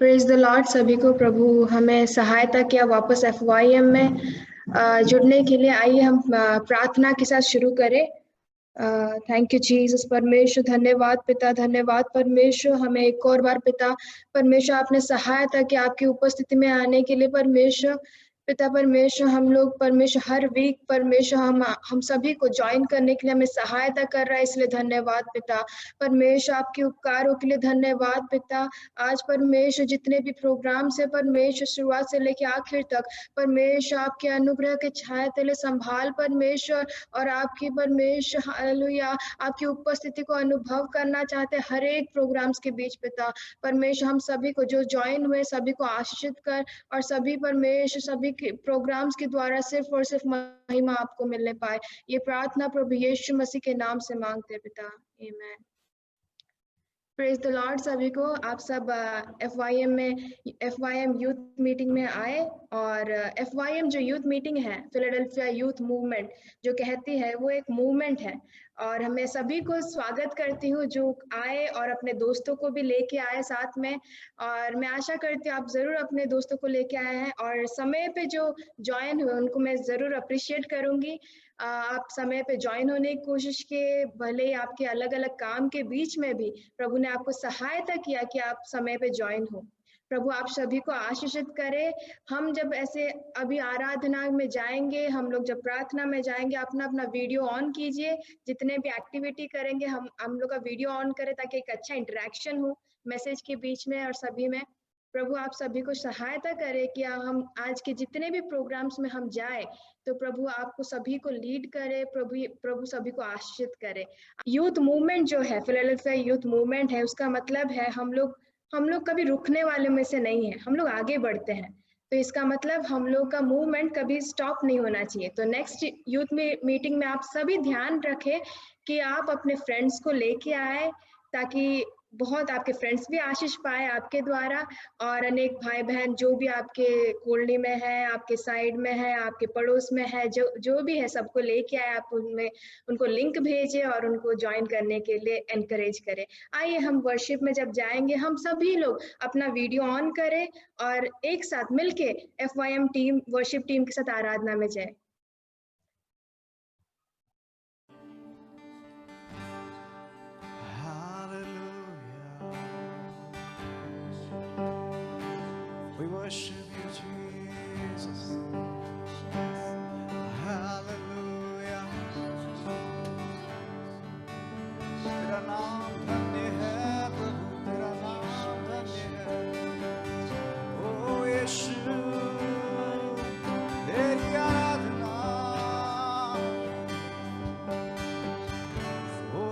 Praise the Lord. सभी को प्रभु हमें सहायता किया वापस FYM में जुड़ने के लिए। आइए हम प्रार्थना के साथ शुरू करें। Thank you Jesus. परमेश्वर धन्यवाद पिता, धन्यवाद परमेश्वर, हमें एक और बार पिता परमेश्वर आपने सहायता की आपकी उपस्थिति में आने के लिए। परमेश्वर पिता परमेश्वर हम लोग परमेश्वर हर वीक परमेश्वर हम सभी को ज्वाइन करने के लिए हमें सहायता कर रहा है, इसलिए धन्यवाद पिता परमेश्वर। आपके उपकारों के लिए धन्यवाद पिता। आज परमेश्वर जितने भी प्रोग्राम्स है परमेश्वर शुरुआत से लेकर आखिर तक परमेश्वर आपके अनुग्रह के छाया तले संभाल परमेश्वर, और आपकी परमेश्वर हालेलुया आपकी उपस्थिति को अनुभव करना चाहते हैं हर एक प्रोग्राम्स के बीच पिता परमेश्वर। हम सभी को जो ज्वाइन हुए सभी को आशीषित कर, और सभी परमेश्वर सभी के प्रोग्राम्स के द्वारा सिर्फ और सिर्फ महिमा आपको मिलने पाए। ये प्रार्थना प्रभु यीशु मसीह के नाम से मांगते हैं पिता, आमीन। Praise the Lord. सभी को आप सब FYM यूथ मीटिंग में आए। और FYM जो यूथ मीटिंग है, फिलाडेल्फिया यूथ मूवमेंट जो कहती है, वो एक मूवमेंट है। और हमें सभी को स्वागत करती हूँ जो आए और अपने दोस्तों को भी लेके आए साथ में। और मैं आशा करती हूँ आप ज़रूर अपने दोस्तों को लेके आए हैं, और समय पे जो ज्वाइन हुए उनको मैं ज़रूर अप्रिशिएट करूँगी। आप समय पे ज्वाइन होने की कोशिश किए, भले ही आपके अलग अलग काम के बीच में भी प्रभु ने आपको सहायता किया कि आप समय पे ज्वाइन हो। प्रभु आप सभी को आशीषित करे। हम जब ऐसे अभी आराधना में जाएंगे, हम लोग जब प्रार्थना में जाएंगे, अपना अपना वीडियो ऑन कीजिए। जितने भी एक्टिविटी करेंगे हम लोग का वीडियो ऑन करें ताकि एक अच्छा इंटरेक्शन हो मैसेज के बीच में और सभी में। प्रभु आप सभी को सहायता करे कि हम आज के जितने भी प्रोग्राम्स में हम जाए तो प्रभु आपको सभी को लीड करे, प्रभु सभी को आशीषित करे। यूथ मूवमेंट जो है, फिलाडेल्फिया यूथ मूवमेंट है, उसका मतलब है हम लोग कभी रुकने वाले में से नहीं है, हम लोग आगे बढ़ते हैं। तो इसका मतलब हम लोग का मूवमेंट कभी स्टॉप नहीं होना चाहिए। तो नेक्स्ट यूथ मीटिंग में आप सभी ध्यान रखें कि आप अपने फ्रेंड्स को लेके आए, ताकि बहुत आपके फ्रेंड्स भी आशीष पाए आपके द्वारा। और अनेक भाई बहन जो भी आपके कॉलोनी में है, आपके साइड में है, आपके पड़ोस में है, जो भी है सबको लेके आए। आप उनको लिंक भेजें और उनको ज्वाइन करने के लिए एनकरेज करें। आइए हम वर्शिप में जब जाएंगे हम सभी लोग अपना वीडियो ऑन करें और एक साथ मिलके FYM टीम वर्शिप टीम के साथ आराधना में जाए। We worship you, Jesus. Hallelujah. तेरा नाम धन्य है प्रभु, तेरा नाम धन्य है। ओ यीशु, तेरी आराधना। ओ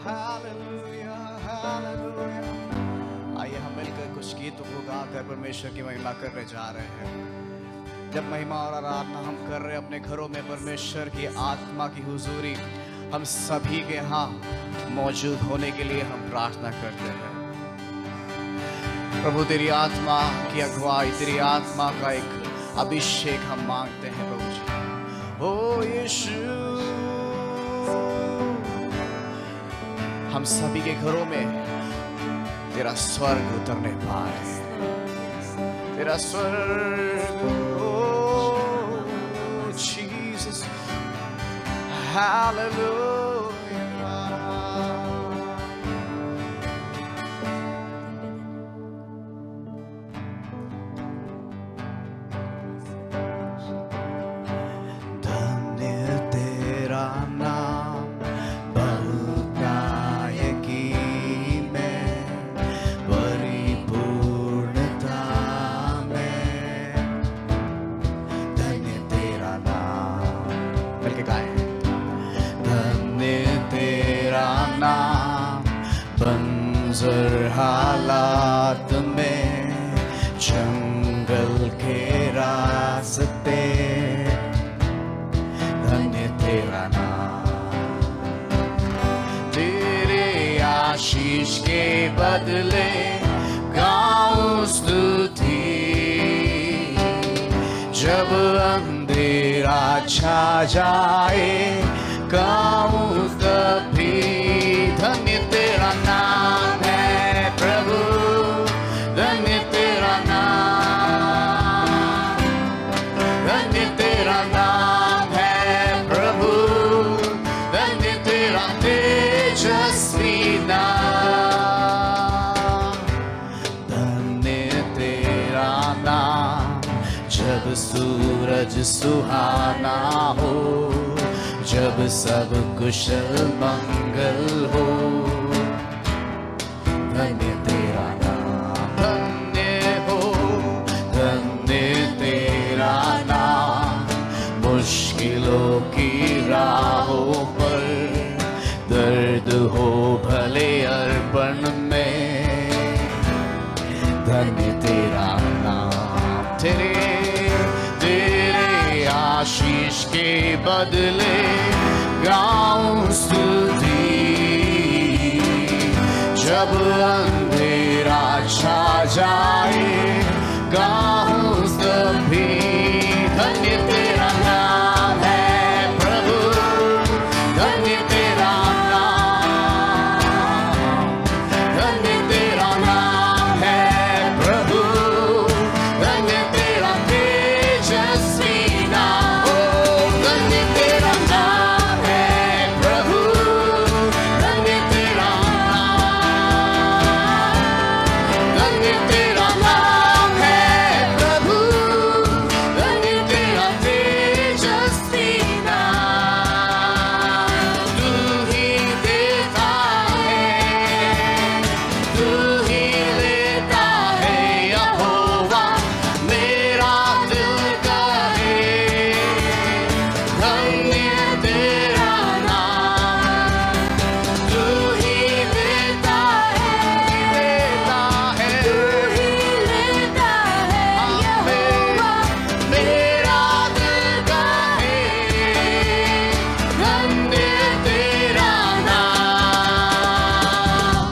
हालेलुया, हालेलुया। आइए हम मिलकर कुछ गीतों को गाकर परमेश्वर की महिमा करने जा रहे हैं। जब महिमा और आराधना हम कर रहे हैं अपने घरों में, परमेश्वर की आत्मा की हुजूरी हम सभी के यहाँ मौजूद होने के लिए हम प्रार्थना करते हैं। प्रभु तेरी आत्मा की अगुवाई, तेरी आत्मा का एक अभिषेक हम मांगते हैं प्रभु जी। ओ यीशु, हम सभी के घरों में तेरा स्वर्ग उतरने पाए, तेरा स्वर्ग। ओ जीसस, हालेलुया। धन्य तेरा नाम हालात में, जंगल के रास्ते, धन्य तेरा नाम। तेरे आशीष के बदले गाऊं स्तुति, जब अंधेरा छा जाए गाऊं तभी। धन्य तेरा नाम है प्रभु, धन्य सब कुशल मंगल हो। धन्य तेरा नाम, धन्य हो, धन्य तेरा नाम। मुश्किलों की राहों पर दर्द हो भले अर्पण में, धन्य तेरा नाम। तेरे आशीष के बदले गाऊं स्तुति, जब अंधेरा छा जाए गाऊं तभी। धन्य तेरा नाम है प्रभु, धन्य तेरा नाम, धन्य तेरा नाम है प्रभु, धन्य तेरा तेजस्वी नाम। धन्य तेरा नाम है प्रभु, धन्य तेरा नाम, धन्य तेरा नाम है प्रभु, धन्य तेरा तेजस्वी नाम। तू ही देता है, तू ही लेता है यहोवा, मेरा दिल कहे धन्य तेरा नाम। तू ही देता है, तू ही लेता है यहोवा, मेरा दिल कहे धन्य तेरा नाम।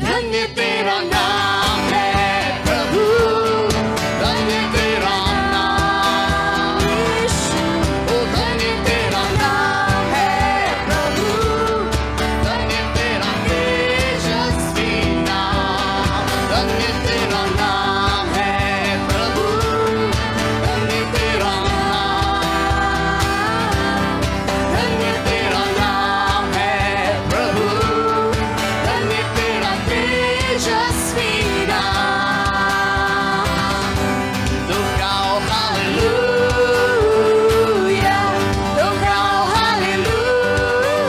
धन्य तेरा नाम है प्रभु, धन्य तेरा नाम यीशु। ओ धन्य तेरा नाम है प्रभु, धन्य तेरा तेजस्वी नाम। धन्य तेरा नाम है प्रभु, धन्य तेरा नाम, धन्य तेरा नाम है प्रभु, धन्य तेरा तेजस्वी नाम। तो गाओ हालेलुया, तो गाओ हालेलुया,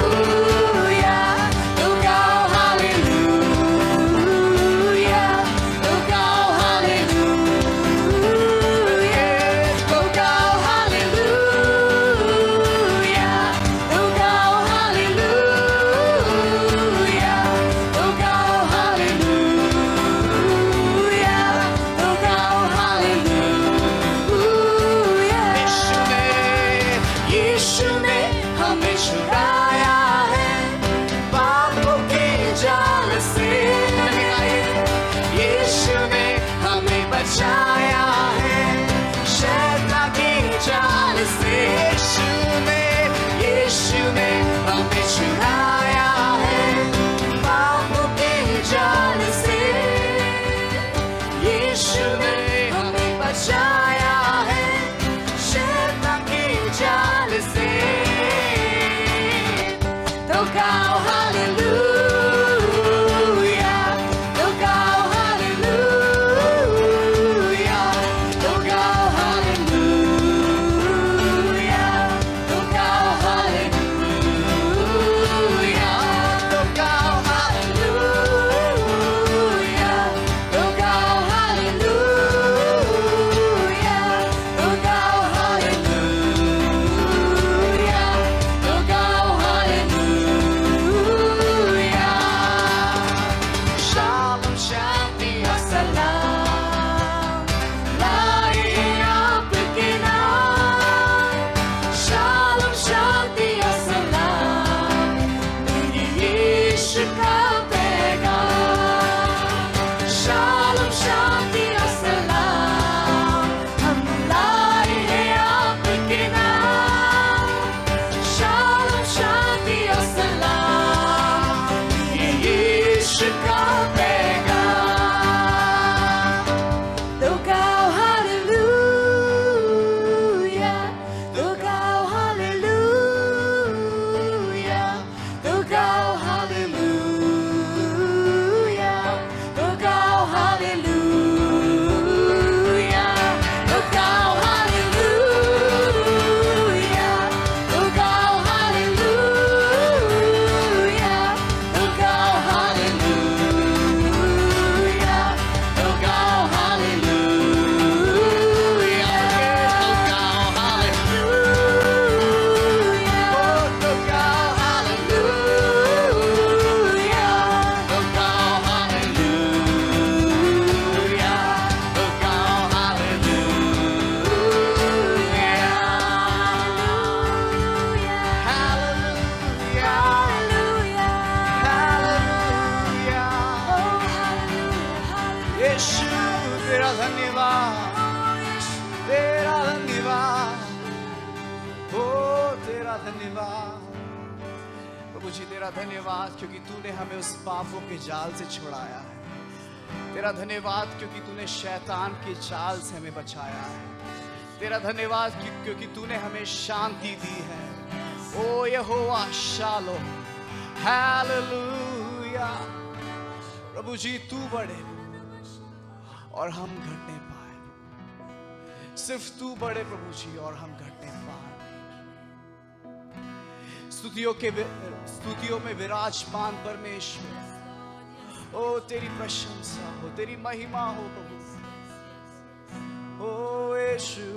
तो गाओ हालेलुया, तो गाओ हालेलुया, तो गाओ हालेलुया, तो गाओ हालेलुया, तो गाओ हालेलुया, तो गाओ हालेलुया। यीशु ने हमें छुड़ाया है पापों के जाल से। यीशु ने हमें बचाया है शैतान के जाल से। यीशु ने हमें छुड़ाया है पापों के जाल से। यीशु ने हमें बचाया है शैतान के जाल से। धन्यवाद प्रभु जी, तेरा धन्यवाद क्योंकि तूने हमें उस पापों के जाल से छुड़ाया है। तेरा धन्यवाद क्योंकि तूने शैतान की चाल से हमें बचाया है। तेरा धन्यवाद क्योंकि तूने हमें शांति दी है। ओ यहोवा शालोम, हालेलुया। प्रभु जी तू बढ़े और हम घटने पाए, सिर्फ तू बढ़े प्रभु जी और हम घटने पाए। स्तुतियों में विराजमान परमेश्वर, ओ तेरी प्रशंसा हो, तेरी महिमा हो प्रभु। ओ यीशु,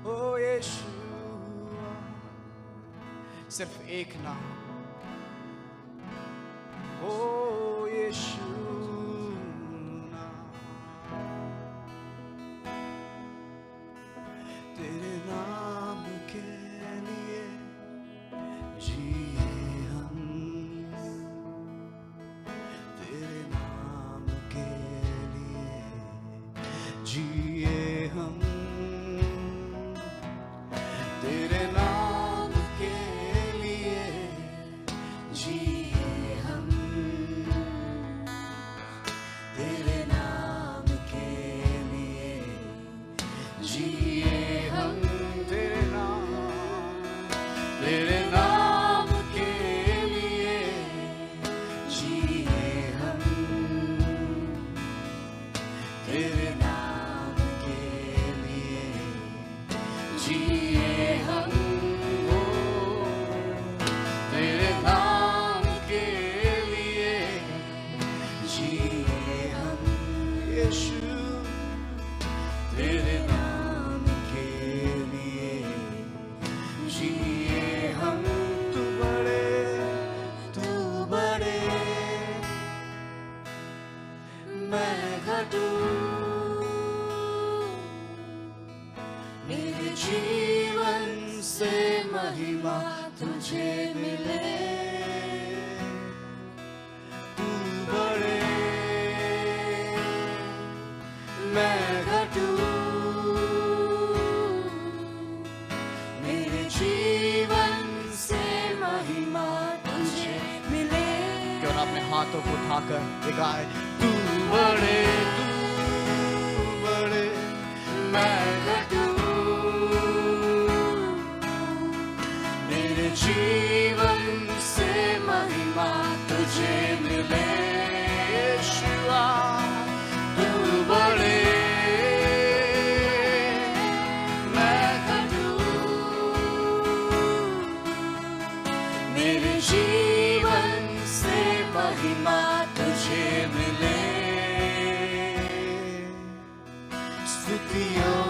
ओ यीशु, सिर्फ एक नाम, ओ यीशु नाम। तेरे नाम के लिए जिए हम, तेरे नाम के लिए जिए हम, तेरे नाम के लिए जिए हम, तेरे नाम के लिए जिए हम, तेरे नाम के लिए जिए हम, तेरे नाम के लिए जिए हम, ओ तेरे नाम के लिए जिए हम, यीशु तेरे नाम के लिए जिए हम। तू बड़े मैं घटूं, मेरे जीवन से महिमा तुझे मिले। तू बड़े मैं घटूं, मेरे जीवन से महिमा तुझे मिले। क्यों ना अपने हाथों को उठाकर ये गाए, तू बड़े मैं घटूं, मेरे जीवन से महिमा तुझे मिले। यीशुआ तू बड़े मैं घटूं, मेरे जीवन से महिमा तुझे मिले। स्तुतियों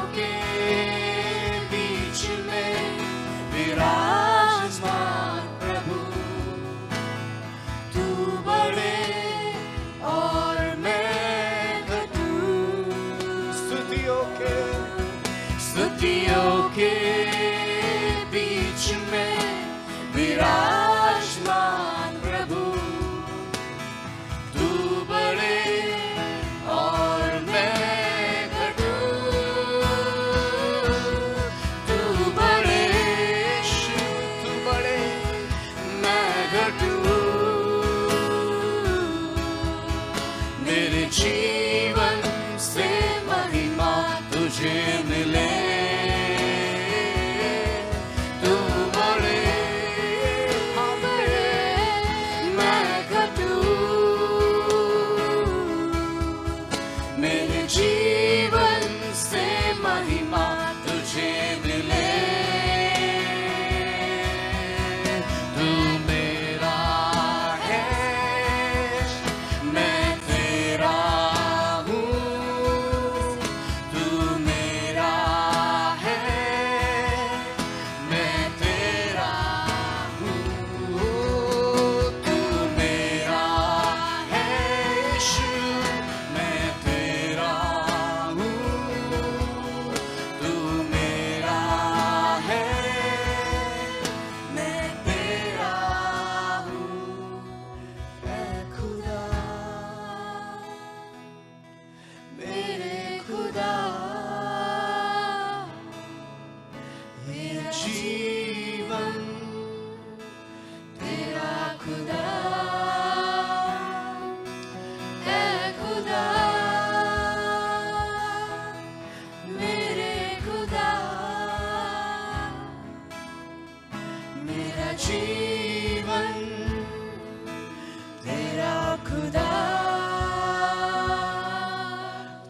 जीवन तेरा खुदा है खुदा, मेरे खुदा, मेरा जीवन तेरा खुदा।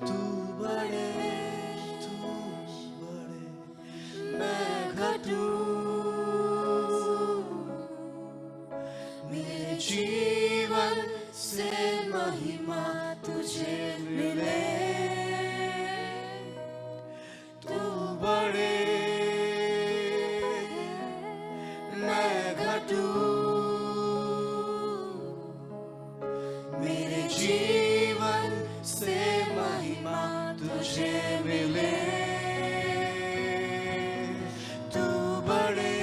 तू बड़े मैं घटूं, मेरे जीवन से महिमा तुझे मिले। तू बड़े मैं घटूं, मेरे जीवन से महिमा तुझे मिले। तू बड़े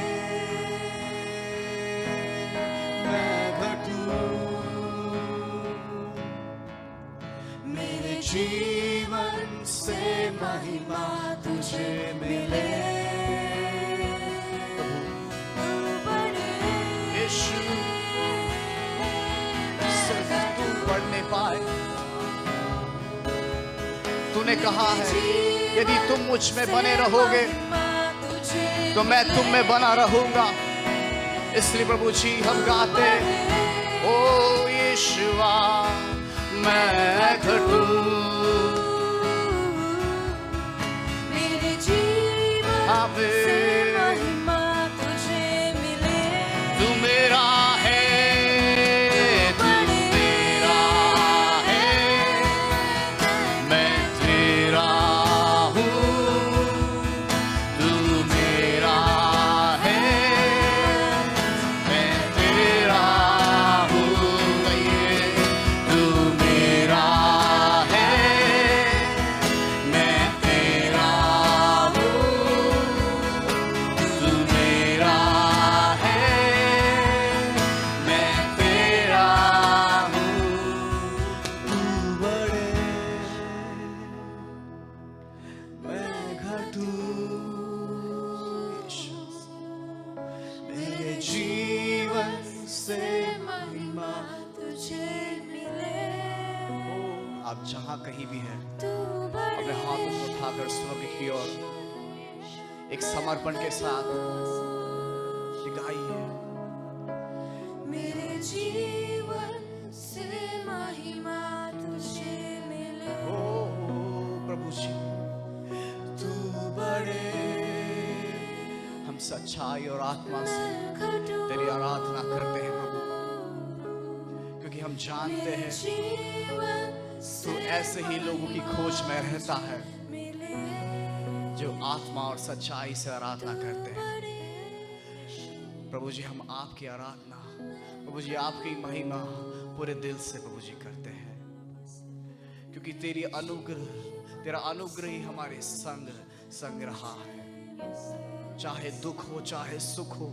मैं घटूं, मेरे जीवन से महिमा तुझे मिले। तू बड़े यीशु, सिर्फ तू बढ़ने पाए। तूने कहा है यदि तुम मुझ में बने रहोगे तो मैं तुम में बना रहूंगा। इसलिए प्रभु जी हम गाते ओ यीशुआ मैं घटूं, मेरे जीवन से महिमा तुझे मिले। तू मेरा है, तू मेरा है, मैं तेरा हूँ। तू मेरा है, मैं तेरा हूँ। तू मेरा है, मैं तेरा हूँ। तू मेरा है, मैं तेरा हूँ। तू बड़े मैं घटूं, मेरे जीवन से महिमा तुझे मिले। आप जहां कहीं भी हैं अपने हाथों को उठाकर स्वर्ग की ओर एक समर्पण के साथ ये गाइए। मेरे जीवन से महिमा तुझे मिले। ओ प्रभु जी तू बड़े, हम सच्चाई और आत्मा से तेरी आराधना करते हैं प्रभु, क्योंकि हम जानते हैं तू ऐसे ही लोगों की खोज में रहता है जो आत्मा और सच्चाई से आराधना करते हैं। प्रभु जी हम आपकी आराधना, प्रभु जी आपकी महिमा पूरे दिल से प्रभु जी करते हैं, क्योंकि तेरी अनुग्रह, तेरा अनुग्रह ही हमारे संग संग रहा है। चाहे दुख हो चाहे सुख हो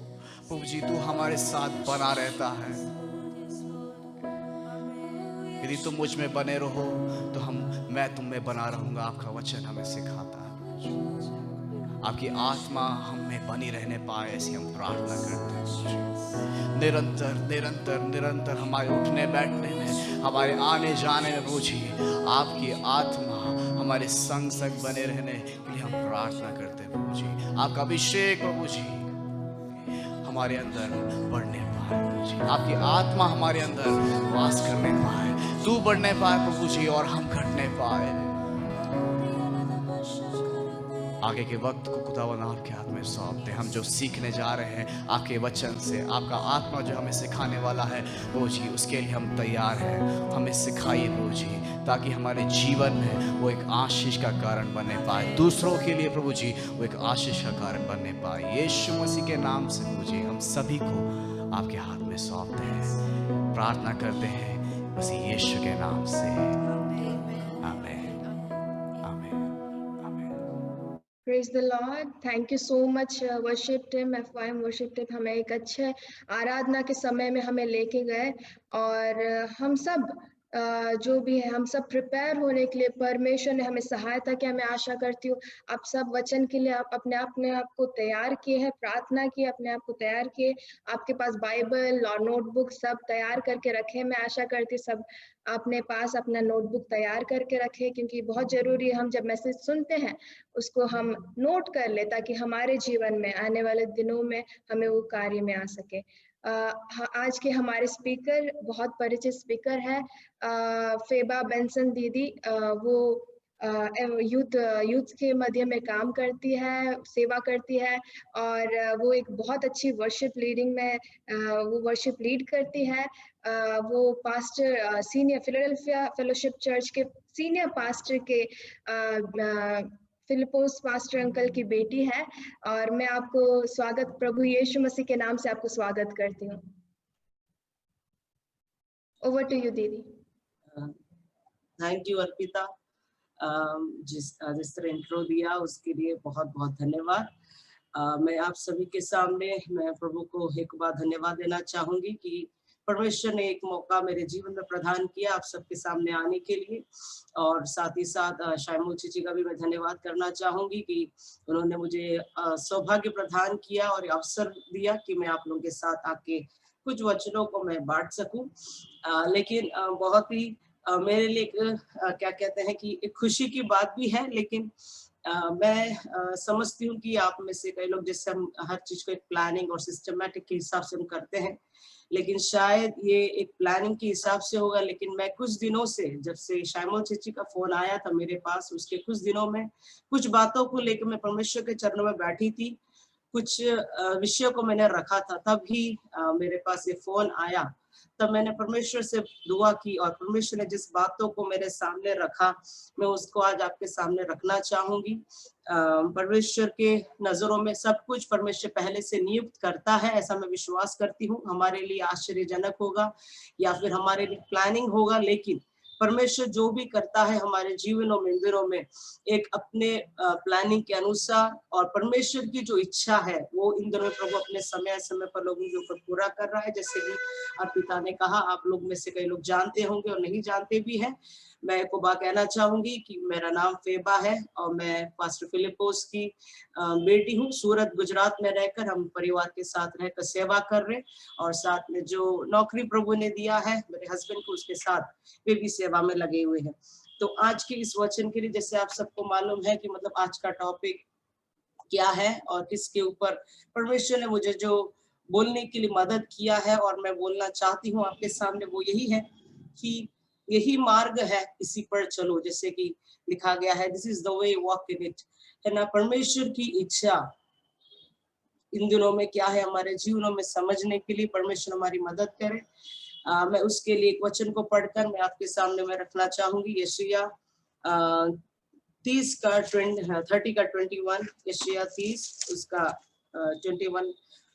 प्रभु जी तू हमारे साथ बना रहता है। यदि तुम मुझ में बने रहो तो मैं तुम में बना रहूंगा। आपका वचन हमें सिखाता है प्रभु जी। आपकी आत्मा हम में बनी रहने पाए ऐसी हम प्रार्थना करते हैं। निरंतर निरंतर निरंतर हमारे उठने बैठने में, हमारे आने जाने में प्रभु जी आपकी आत्मा हमारे संग संग बने रहने के लिए हम प्रार्थना करते हैं प्रभु जी। आपका अभिषेक प्रभु जी हमारे अंदर बढ़ने पाए प्रभु जी, आपकी आत्मा हमारे अंदर वास करने पाए, तू बढ़ने पाए प्रभु जी और हम घटने पाए। आगे के वक्त को खुदावंद आपके हाथ में सौंपते हैं। हम जो सीखने जा रहे हैं आपके वचन से, आपका आत्मा जो हमें सिखाने वाला है प्रभु जी उसके लिए हम तैयार हैं। हमें सिखाइए प्रभु जी, ताकि हमारे जीवन में वो एक आशीष का कारण बनने पाए, दूसरों के लिए प्रभु जी वो एक आशीष का कारण बनने पाए। यीशु मसीह के नाम से प्रभु जी हम सभी को आपके हाथ में सौंपते हैं, प्रार्थना करते हैं मसीह यीशु के नाम से, आमीन। Praise the Lord. Thank you so much worship team, FYM worship team हमें एक अच्छे आराधना के समय में हमें लेके गए और हम सब जो भी है हम सब प्रिपेयर होने के लिए परमेश्वर ने हमें सहायता किया। मैं आशा करती हूँ आप सब वचन के लिए आप अपने आप को तैयार किए हैं, प्रार्थना किए, अपने आप को तैयार किए, आपके पास बाइबल और नोटबुक सब तैयार करके रखे। मैं आशा करती सब अपने पास अपना नोटबुक तैयार करके रखे, क्योंकि बहुत जरूरी है हम जब मैसेज सुनते हैं उसको हम नोट कर ले, ताकि हमारे जीवन में आने वाले दिनों में हमें वो कार्य में आ सके। आज के हमारे स्पीकर बहुत परिचित स्पीकर है फेबा बेंसन दीदी। वो यूथ के मध्य में काम करती है, सेवा करती है, और वो एक बहुत अच्छी वर्शिप लीडिंग में वो वर्शिप लीड करती है। वो pastor senior Philadelphia fellowship church के सीनियर पास्टर के फिलिपोस पास्टर अंकल की बेटी है। और मैं आपको स्वागत प्रभु यीशु मसीह के नाम से आपको स्वागत करती हूँ। ओवर टू यू दीदी। थैंक यू अर्पिता, जिस तरह इंट्रो दिया उसके लिए बहुत बहुत धन्यवाद। मैं आप सभी के सामने मैं प्रभु को एक बार धन्यवाद देना चाहूंगी कि परमेश्वर ने एक मौका मेरे जीवन में प्रदान किया आप सबके सामने आने के लिए। और साथ ही साथ शायमू जी का भी मैं धन्यवाद करना चाहूंगी कि उन्होंने मुझे सौभाग्य प्रदान किया और अवसर दिया कि मैं आप लोगों के साथ आके कुछ वचनों को मैं बांट सकूं। लेकिन बहुत ही मेरे लिए क्या कहते हैं कि एक खुशी की बात भी है, लेकिन मैं समझती हूँ कि आप में से कई लोग, जैसे हम हर चीज को एक प्लानिंग और सिस्टमेटिक के हिसाब से हम करते हैं, लेकिन शायद ये एक प्लानिंग के हिसाब से होगा। लेकिन मैं कुछ दिनों से, जब से शायमोल चेची का फोन आया था मेरे पास, उसके कुछ दिनों में कुछ बातों को लेकर मैं परमेश्वर के चरणों में बैठी थी, कुछ विषयों को मैंने रखा था, तभी मेरे पास ये फोन आया। तब मैंने परमेश्वर से दुआ की और परमेश्वर ने जिस बातों को मेरे सामने रखा मैं उसको आज आपके सामने रखना चाहूंगी। परमेश्वर के नजरों में सब कुछ परमेश्वर पहले से नियुक्त करता है, ऐसा मैं विश्वास करती हूँ। हमारे लिए आश्चर्यजनक होगा या फिर हमारे लिए प्लानिंग होगा, लेकिन परमेश्वर जो भी करता है हमारे जीवनों में, दिनों में, एक अपने प्लानिंग के अनुसार, और परमेश्वर की जो इच्छा है वो इन दिनों में प्रभु अपने समय समय पर लोगों के ऊपर पूरा कर रहा है। जैसे कि आप पिता ने कहा, आप लोग में से कई लोग जानते होंगे और नहीं जानते भी हैं। मैं एक बात कहना चाहूंगी कि मेरा नाम फेबा है और मैं पास्टर फिलिपोस की बेटी हूँ। सूरत गुजरात में रहकर हम परिवार के साथ रहकर सेवा कर रहे, और साथ में जो नौकरी प्रभु ने दिया है मेरे हस्बैंड को, उसके साथ वे भी सेवा में लगे हुए हैं। तो आज के इस वचन के लिए, जैसे आप सबको मालूम है कि मतलब आज का टॉपिक क्या है और किसके ऊपर परमेश्वर ने मुझे जो बोलने के लिए मदद किया है और मैं बोलना चाहती हूँ आपके सामने, वो यही है कि यही मार्ग है, इसी पर चलो। जैसे कि लिखा गया है, this is the way, walk in it, है ना। परमेश्वर की इच्छा इन दिनों में क्या है हमारे जीवनों में समझने के लिए परमेश्वर हमारी मदद करे। मैं उसके लिए एक वचन को पढ़कर मैं आपके सामने मैं रखना चाहूंगी। यशायाह 30 का 21, यशायाह 30 उसका 21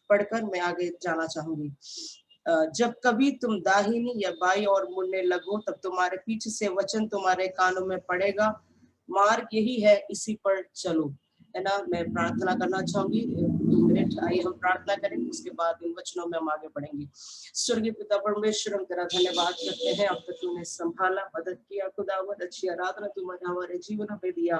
पढ़कर मैं आगे जाना चाहूंगी। जब कभी तुम दाहिनी या बाई और मुड़ने लगो, तब तुम्हारे पीछे से वचन तुम्हारे कानों में पड़ेगा, मार्ग यही है, इसी पर चलो, है ना। मैं प्रार्थना करना चाहूंगी, 2 मिनट आइए हम प्रार्थना करेंगे, उसके बाद इन वचनों में हम आगे बढ़ेंगे। स्वर्गीय पिता परमेश्वर, हम तेरा धन्यवाद करते हैं, अब तक तूने संभाला, मदद किया, खुदावंद अच्छी आराधना तुम्हारे हमारे जीवन में दिया।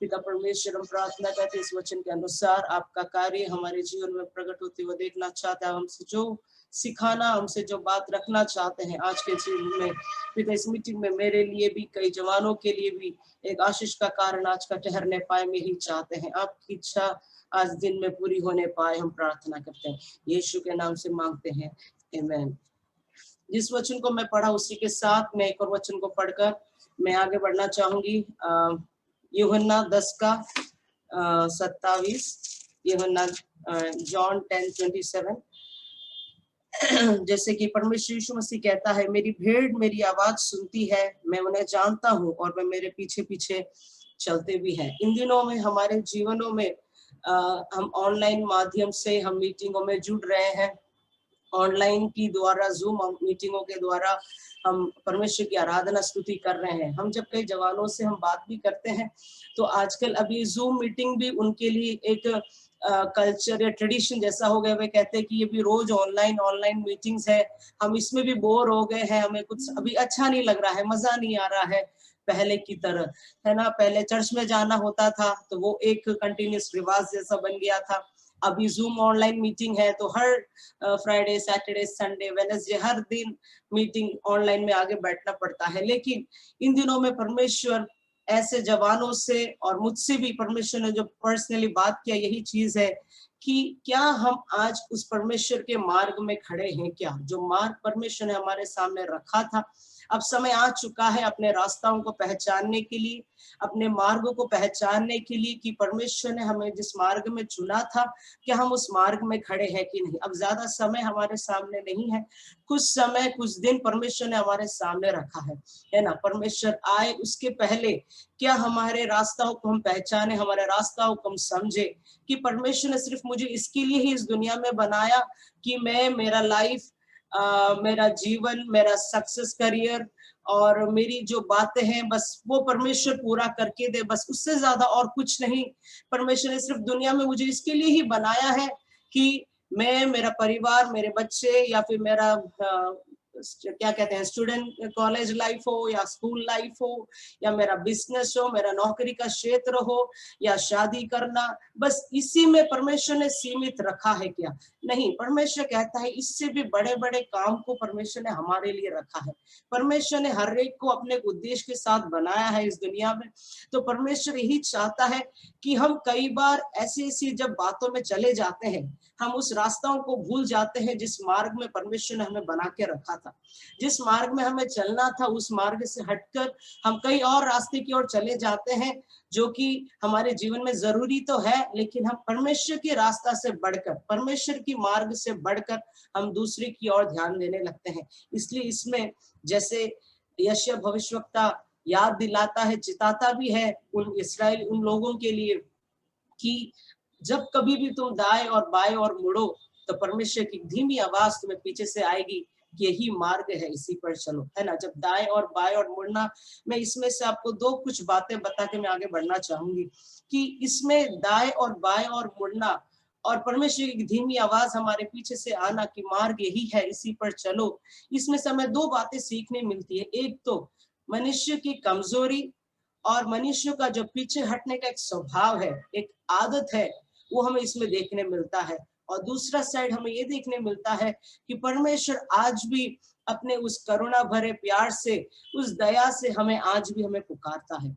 पिता परमेश्वर, हम प्रार्थना करते इस वचन के अनुसार आपका कार्य हमारे जीवन में प्रकट होते हुए देखना चाहता है। हमसे जो सिखाना, हमसे जो बात रखना चाहते हैं आज के जीवन में, पिता इस मीटिंग में मेरे लिए भी, कई जवानों के लिए भी एक आशीष का कारण आज का ठहरने पाए, में ही चाहते हैं। आपकी इच्छा आज दिन में पूरी होने पाए, हम प्रार्थना करते हैं, यीशु के नाम से मांगते हैं, आमीन। जिस वचन को मैं पढ़ा उसी के साथ मैं एक और वचन को पढ़कर मैं आगे बढ़ना चाहूंगी। यूहन्ना 10 का 27, यूहन्ना जॉन 10:27। जैसे कि परमेश्वर यीशु मसीह कहता है, मेरी भेड़ मेरी आवाज सुनती है, मैं उन्हें जानता हूँ और वे मेरे पीछे पीछे चलते भी हैं। इन दिनों में हमारे जीवनों में हम ऑनलाइन माध्यम से हम मीटिंगों में जुड़ रहे हैं, ऑनलाइन की द्वारा, जूम मीटिंगों के द्वारा हम परमेश्वर की आराधना स्तुति कर रहे हैं। हम जब कई जवानों से हम बात भी करते हैं तो आजकल अभी जूम मीटिंग भी उनके लिए एक कल्चर या ट्रेडिशन जैसा हो गया। वे कहते हैं कि ये भी रोज ऑनलाइन मीटिंग्स है, हम इसमें भी बोर हो गए हैं, हमें कुछ अभी अच्छा नहीं लग रहा है, मजा नहीं आ रहा है पहले की तरह, है ना। पहले चर्च में जाना होता था तो वो एक कंटिन्यूस रिवाज जैसा बन गया था। अभी जूम ऑनलाइन मीटिंग है तो हर फ्राइडे, सैटरडे, संडे, वेडनेसडे हर दिन मीटिंग ऑनलाइन में आगे बैठना पड़ता है। लेकिन इन दिनों में परमेश्वर ऐसे जवानों से और मुझसे भी परमेश्वर ने जो पर्सनली बात किया, यही चीज है कि क्या हम आज उस परमेश्वर के मार्ग में खड़े हैं क्या? जो मार्ग परमेश्वर ने हमारे सामने रखा था, अब समय आ चुका है अपने रास्ताओं को पहचानने के लिए, अपने मार्गों को पहचानने के लिए कि परमेश्वर ने हमें जिस मार्ग में चुना था, क्या हम उस मार्ग में खड़े हैं कि नहीं। अब ज्यादा समय हमारे सामने नहीं है, कुछ समय, कुछ दिन परमेश्वर ने हमारे सामने रखा है ना। परमेश्वर आए उसके पहले क्या हमारे रास्ताओं को हम पहचाने, हमारे रास्ताओं को हम समझे कि परमेश्वर ने सिर्फ मुझे इसके लिए ही इस दुनिया में बनाया कि मैं, मेरा लाइफ, मेरा जीवन, मेरा सक्सेस, करियर और मेरी जो बातें हैं बस वो परमेश्वर पूरा करके दे, बस उससे ज्यादा और कुछ नहीं। परमेश्वर ने सिर्फ दुनिया में मुझे इसके लिए ही बनाया है कि मैं, मेरा परिवार, मेरे बच्चे या फिर मेरा क्या कहते हैं स्टूडेंट कॉलेज लाइफ हो या स्कूल लाइफ हो या मेरा बिजनेस हो, मेरा नौकरी का क्षेत्र हो या शादी करना, बस इसी में परमेश्वर ने सीमित रखा है क्या? नहीं, परमेश्वर कहता है इससे भी बड़े बड़े काम को परमेश्वर ने हमारे लिए रखा है। परमेश्वर ने हर एक को अपने उद्देश्य के साथ बनाया है इस दुनिया में। तो परमेश्वर यही चाहता है कि हम कई बार ऐसी ऐसी जब बातों में चले जाते हैं, हम उस रास्ताओं को भूल जाते हैं जिस मार्ग में परमेश्वर ने हमें बना के रखा था। जिस मार्ग में हमें चलना था उस मार्ग से हटकर हम कई और रास्ते की ओर चले जाते हैं, जो कि हमारे जीवन में जरूरी तो है, लेकिन हम परमेश्वर के रास्ता से बढ़कर, परमेश्वर की मार्ग से बढ़कर हम दूसरे की ओर ध्यान देने लगते हैं। इसलिए इसमें जैसे यशायाह भविष्यवक्ता याद दिलाता है, चिताता भी है उन इस्राएल, उन लोगों के लिए कि जब कभी भी तुम दाएं और बाएं और मुड़ो तो परमेश्वर की धीमी आवाज तुम्हें पीछे से आएगी, यही मार्ग है, इसी पर चलो, है ना। जब दाएं और बाएं और मुड़ना, मैं इसमें से आपको दो कुछ बातें बता के मैं आगे बढ़ना चाहूंगी कि इसमें दाएं और बाएं और मुड़ना और परमेश्वर की धीमी आवाज हमारे पीछे से आना कि मार्ग यही है, इसी पर चलो, इसमें से हमें दो बातें सीखने मिलती है। एक तो मनुष्य की कमजोरी और मनुष्य का जो पीछे हटने का एक स्वभाव है, एक आदत है, वो हमें इसमें देखने मिलता है। और दूसरा साइड हमें ये देखने मिलता है कि परमेश्वर आज भी अपने उस करुणा भरे प्यार से, उस दया से हमें आज भी हमें पुकारता है।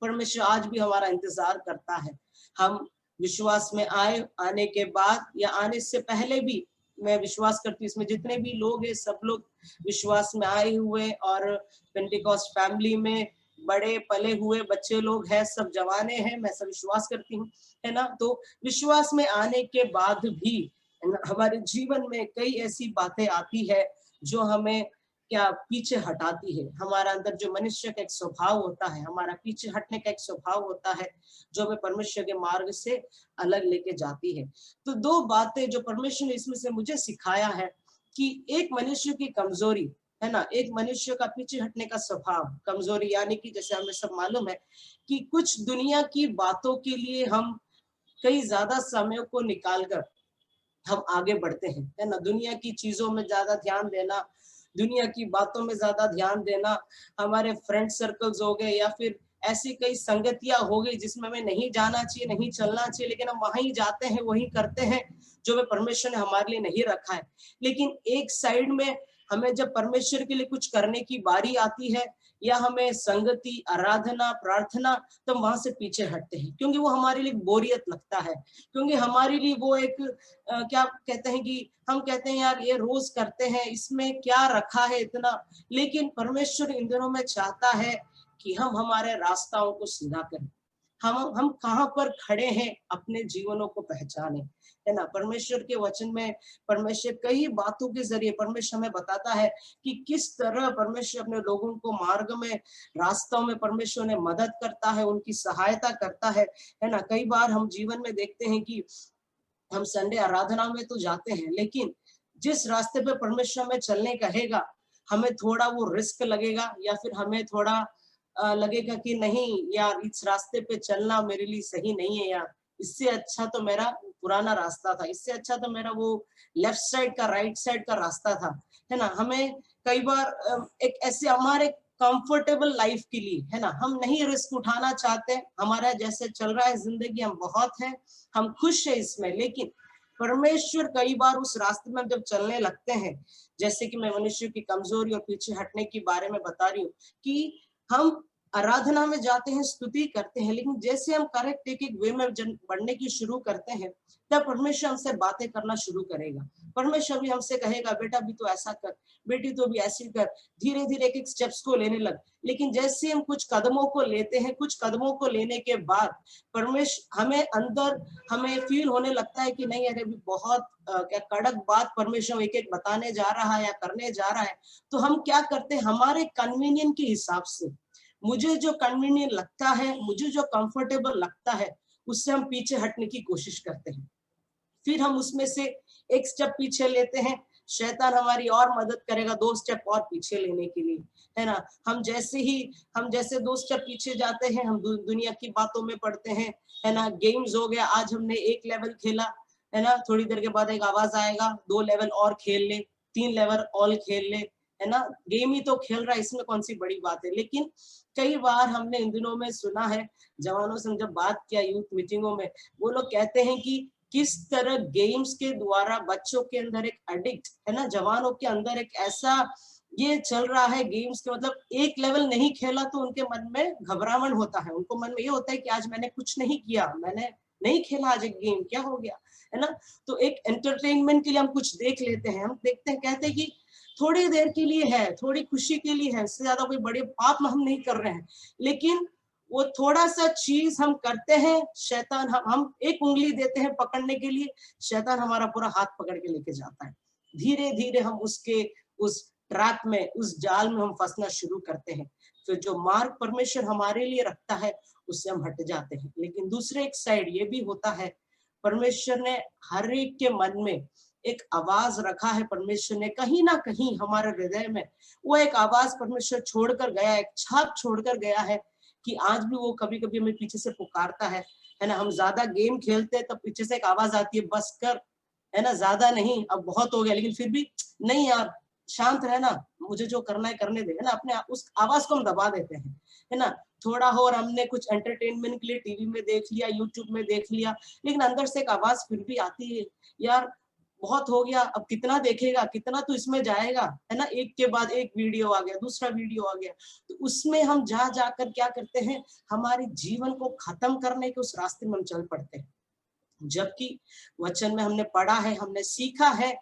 परमेश्वर आज भी हमारा इंतजार करता है। हम विश्वास में आने के बाद या आने से पहले भी, मैं विश्वास करती हूँ इसमें जितने भी लोग हैं सब लोग विश्वास में आए हुए और पेंटिकॉस्ट फैमिली में बड़े पले हुए बच्चे लोग हैं, सब जवाने हैं, मैं सब विश्वास करती हूँ, है ना। तो विश्वास में आने के बाद भी हमारे जीवन में कई ऐसी बातें आती है जो हमें क्या पीछे हटाती है। हमारा अंदर जो मनुष्य का एक स्वभाव होता है, हमारा पीछे हटने का एक स्वभाव होता है, जो हमें परमेश्वर के मार्ग से अलग लेके जाती है। तो दो बातें जो परमेश्वर ने इसमें से मुझे सिखाया है कि एक मनुष्य की कमजोरी, है ना, एक मनुष्य का पीछे हटने का स्वभाव, कमजोरी यानी कि जैसे हमें सब मालूम है कि कुछ दुनिया की बातों के लिए हम कई ज्यादा समय को निकालकर हम आगे बढ़ते हैं, है ना। दुनिया की चीजों में ज्यादा ध्यान देना, दुनिया की बातों में ज्यादा ध्यान देना, हमारे फ्रेंड सर्कल्स हो गए या फिर ऐसी कई संगतियां हो गई जिसमें हमें नहीं जाना चाहिए, नहीं चलना चाहिए, लेकिन हम वहीं जाते हैं, वहीं करते हैं जो वे परमेश्वर ने हमारे लिए नहीं रखा है। लेकिन एक साइड में हमें जब परमेश्वर के लिए कुछ करने की बारी आती है या हमें संगति, आराधना, प्रार्थना, तो हम वहां से पीछे हटते हैं क्योंकि वो हमारे लिए बोरियत लगता है, क्योंकि हमारे लिए वो एक क्या कहते हैं कि हम कहते हैं यार ये रोज करते हैं, इसमें क्या रखा है इतना। लेकिन परमेश्वर इन दिनों में चाहता है कि हम हमारे रास्ताओं को सीधा करें, हम कहाँ पर खड़े हैं अपने जीवनों को पहचाने, है ना। परमेश्वर के वचन में परमेश्वर कई बातों के जरिए परमेश्वर हमें बताता है कि किस तरह परमेश्वर अपने लोगों को मार्ग में, रास्तों में परमेश्वर ने मदद करता है, उनकी सहायता करता है ना। कई बार हम जीवन में देखते हैं कि हम संडे आराधना में तो जाते हैं, लेकिन जिस रास्ते पे परमेश्वर हमें चलने कहेगा, हमें थोड़ा वो रिस्क लगेगा या फिर हमें थोड़ा लगेगा कि नहीं यार, इस रास्ते पे चलना मेरे लिए सही नहीं है यार, इससे अच्छा तो मेरा पुराना रास्ता था, इससे अच्छा तो मेरा वो लेफ्ट साइड का राइट साइड का रास्ता था, है ना। हमें कई बार एक ऐसे हमारे कंफर्टेबल लाइफ के लिए, है ना, हम नहीं रिस्क उठाना चाहते, हमारा जैसे चल रहा है जिंदगी, हम बहुत है, हम खुश है इसमें, लेकिन परमेश्वर कई बार उस रास्ते में जब चलने लगते हैं, जैसे कि मैं मनुष्य की कमजोरी और पीछे हटने के बारे में बता रही हूँ कि हम आराधना में जाते हैं, स्तुति करते हैं, लेकिन जैसे हम करेक्ट एक वे में बढ़ने की शुरू करते हैं, तब परमेश्वर हमसे बातें करना शुरू करेगा। परमेश्वर भी हमसे कहेगा बेटा भी तो ऐसा कर, बेटी तो भी ऐसी कर, धीरे धीरे एक स्टेप्स को लेने लग। लेकिन जैसे हम कुछ कदमों को लेते हैं, कुछ कदमों को लेने के बाद परमेश्वर हमें अंदर हमें फील होने लगता है कि नहीं अरे भी बहुत क्या कड़क बात परमेश्वर एक एक बताने जा रहा है या करने जा रहा है, तो हम क्या करते हैं, हमारे कन्वीनियंट के हिसाब से, मुझे जो कन्वीनियंट लगता है, मुझे जो कंफर्टेबल लगता है, उससे हम पीछे हटने की कोशिश करते हैं। फिर हम उसमें से एक स्टेप पीछे लेते हैं, शैतान हमारी और मदद करेगा 2 स्टेप और पीछे लेने के लिए, है ना। हम जैसे 2 स्टेप पीछे जाते हैं, हम दुनिया की बातों में पड़ते हैं, है ना। गेम्स हो गया, आज हमने 1 लेवल खेला, है ना, थोड़ी देर के बाद एक आवाज आएगा 2 लेवल और खेल ले, 3 लेवल और खेल ले, है ना। गेम ही तो खेल रहा है, इसमें कौन सी बड़ी बात है। लेकिन कई बार हमने इन दिनों में सुना है, जवानों से जब बात किया यूथ मीटिंगों में, वो लोग कहते हैं कि किस तरह गेम्स के द्वारा बच्चों के अंदर एक एडिक्ट, है ना, जवानों के अंदर एक ऐसा ये चल रहा है गेम्स के, मतलब 1 लेवल नहीं खेला तो उनके मन में घबराहट होता है, उनको मन में ये होता है कि आज मैंने कुछ नहीं किया, मैंने नहीं खेला आज एक गेम, क्या हो गया, है ना। तो एक एंटरटेनमेंट के लिए हम कुछ देख लेते हैं, हम देखते हैं, कहते हैं कि थोड़ी देर के लिए है, थोड़ी खुशी के लिए है, इससे ज्यादा कोई बड़े पाप हम नहीं कर रहे हैं। लेकिन वो थोड़ा सा चीज हम करते हैं, शैतान हम एक उंगली देते हैं पकड़ने के लिए, शैतान हमारा पूरा हाथ पकड़ के लेके जाता है। धीरे धीरे हम उस ट्रैप में, उस जाल में हम फंसना शुरू करते हैं। फिर जो मार्ग परमेश्वर हमारे लिए रखता है, उससे हम हट जाते हैं। लेकिन दूसरे एक साइड ये भी होता है, परमेश्वर ने हर एक के मन में एक आवाज रखा है, परमेश्वर ने कहीं ना कहीं हमारे हृदय में वो एक आवाज परमेश्वर छोड़कर गया, एक छाप छोड़कर गया है, कि आज भी वो कभी कभी हमें पीछे से पुकारता है ना। हम ज्यादा गेम खेलते हैं तब पीछे से एक आवाज आती है, बस कर, है ना, ज्यादा नहीं, अब बहुत हो गया। लेकिन फिर भी नहीं यार, शांत रहना, मुझे जो करना है करने दे, है ना। अपने उस आवाज को हम दबा देते हैं, है ना। थोड़ा हो और हमने कुछ एंटरटेनमेंट के लिए टीवी में देख लिया, यूट्यूब में देख लिया, लेकिन अंदर से एक आवाज फिर भी आती है, यार बहुत हो गया, अब कितना देखेगा, कितना तो इसमें जाएगा, है ना। एक के बाद एक वीडियो आ गया, दूसरा वीडियो आ गया, तो उसमें हम जाकर क्या करते हैं, हमारे जीवन को खत्म करने के उस रास्ते में हम चल पड़ते हैं। जबकि वचन में हमने पढ़ा है, हमने सीखा है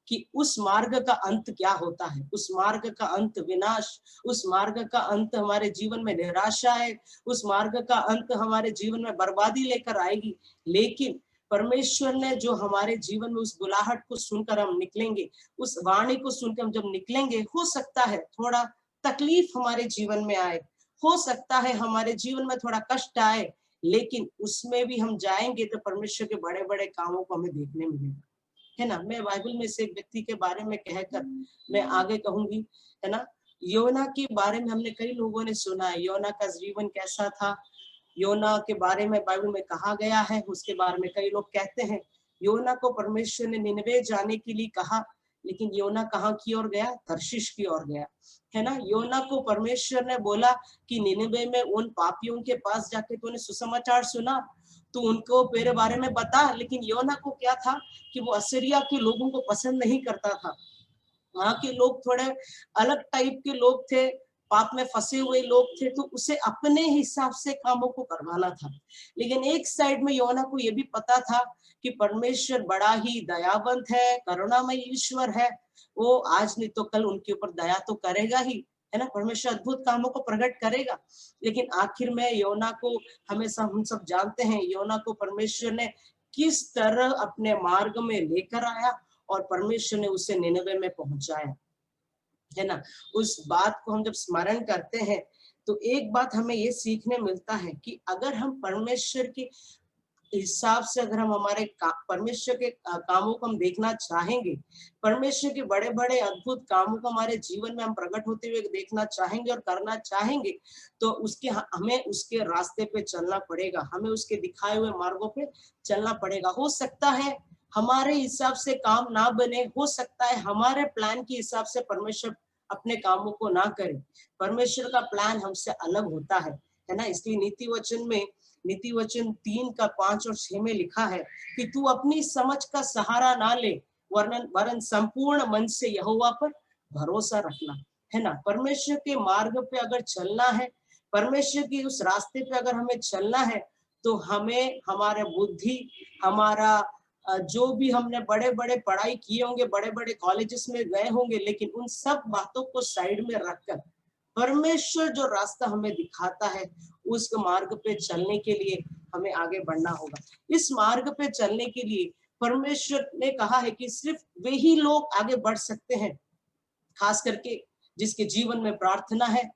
कि उस मार्ग का अंत क्या होता है, उस मार्ग का अंत विनाश, उस मार्ग का अंत हमारे जीवन में निराशा है, उस मार्ग का अंत हमारे जीवन में बर्बादी लेकर आएगी। लेकिन परमेश्वर ने जो हमारे जीवन में उस बुलाहट को सुनकर हम निकलेंगे, उस वाणी को सुनकर हम जब निकलेंगे, हो सकता है थोड़ा तकलीफ हमारे जीवन में आए, हो सकता है हमारे जीवन में थोड़ा कष्ट आए, लेकिन उसमें भी हम जाएंगे तो परमेश्वर के बड़े बड़े कामों को हमें देखने मिलेगा, है ना। मैं बाइबल में से एक व्यक्ति के बारे में कहकर मैं आगे कहूंगी, है ना। योना के बारे में हमने कई लोगों ने सुना है, योना का जीवन कैसा था, योना के बारे में बाइबल में कहा गया है, उसके बारे में कई लोग कहते हैं योना को परमेश्वर ने निनवे जाने के लिए कहा, लेकिन योना कहाँ की ओर गया, तर्शीश की ओर गया, है ना। योना को परमेश्वर ने बोला कि निनवे में उन पापियों के पास जाके तूने सुसमाचार सुना, तो उनको मेरे बारे में बता। लेकिन योना को क्या था कि वो असीरिया के लोगों को पसंद नहीं करता था, वहां के लोग थोड़े अलग टाइप के लोग थे, पाप में फंसे हुए लोग थे, तो उसे अपने हिसाब से कामों को करवाना था। लेकिन एक साइड में योना को यह भी पता था कि परमेश्वर बड़ा ही दयावंत है, करुणामय ईश्वर है, वो आज नहीं तो कल उनके ऊपर दया तो करेगा ही, है ना। परमेश्वर अद्भुत कामों को प्रकट करेगा। लेकिन आखिर में योना को हमेशा हम सब जानते हैं, योना को परमेश्वर ने किस तरह अपने मार्ग में लेकर आया और परमेश्वर ने उसे निनवे में पहुंचाया, है ना। उस बात को हम जब स्मरण करते हैं तो एक बात हमें ये सीखने मिलता है कि अगर हम परमेश्वर की हिसाब से अगर हम हमारे परमेश्वर के कामों को हम देखना चाहेंगे, परमेश्वर के बड़े बड़े अद्भुत कामों को हमारे जीवन में हम प्रकट होते हुए देखना चाहेंगे और करना चाहेंगे, तो हमें उसके रास्ते पे चलना पड़ेगा, हमें उसके दिखाए हुए मार्गों पे चलना पड़ेगा। हो सकता है हमारे हिसाब से काम ना बने, हो सकता है हमारे प्लान के हिसाब से परमेश्वर अपने कामों को ना करे, परमेश्वर का प्लान हमसे अलग होता है ना। इसलिए नीति वचन 3:5 और 6 में लिखा है कि तू अपनी समझ का सहारा ना ले, वरन संपूर्ण मन से यहोवा पर भरोसा रखना, है ना। परमेश्वर के मार्ग पे अगर चलना है, परमेश्वर की उस रास्ते पे अगर हमें चलना है, तो हमें हमारे बुद्धि, हमारा जो भी हमने बड़े बड़े पढ़ाई किए होंगे, बड़े बड़े कॉलेजेस में गए होंगे, लेकिन उन सब बातों को साइड में रखकर परमेश्वर जो रास्ता हमें दिखाता है, उस मार्ग पे चलने के लिए हमें आगे बढ़ना होगा। इस मार्ग पे चलने के लिए परमेश्वर ने कहा है कि सिर्फ वे ही लोग आगे बढ़ सकते हैं, खास करके जिसके जीवन में प्रार्थना है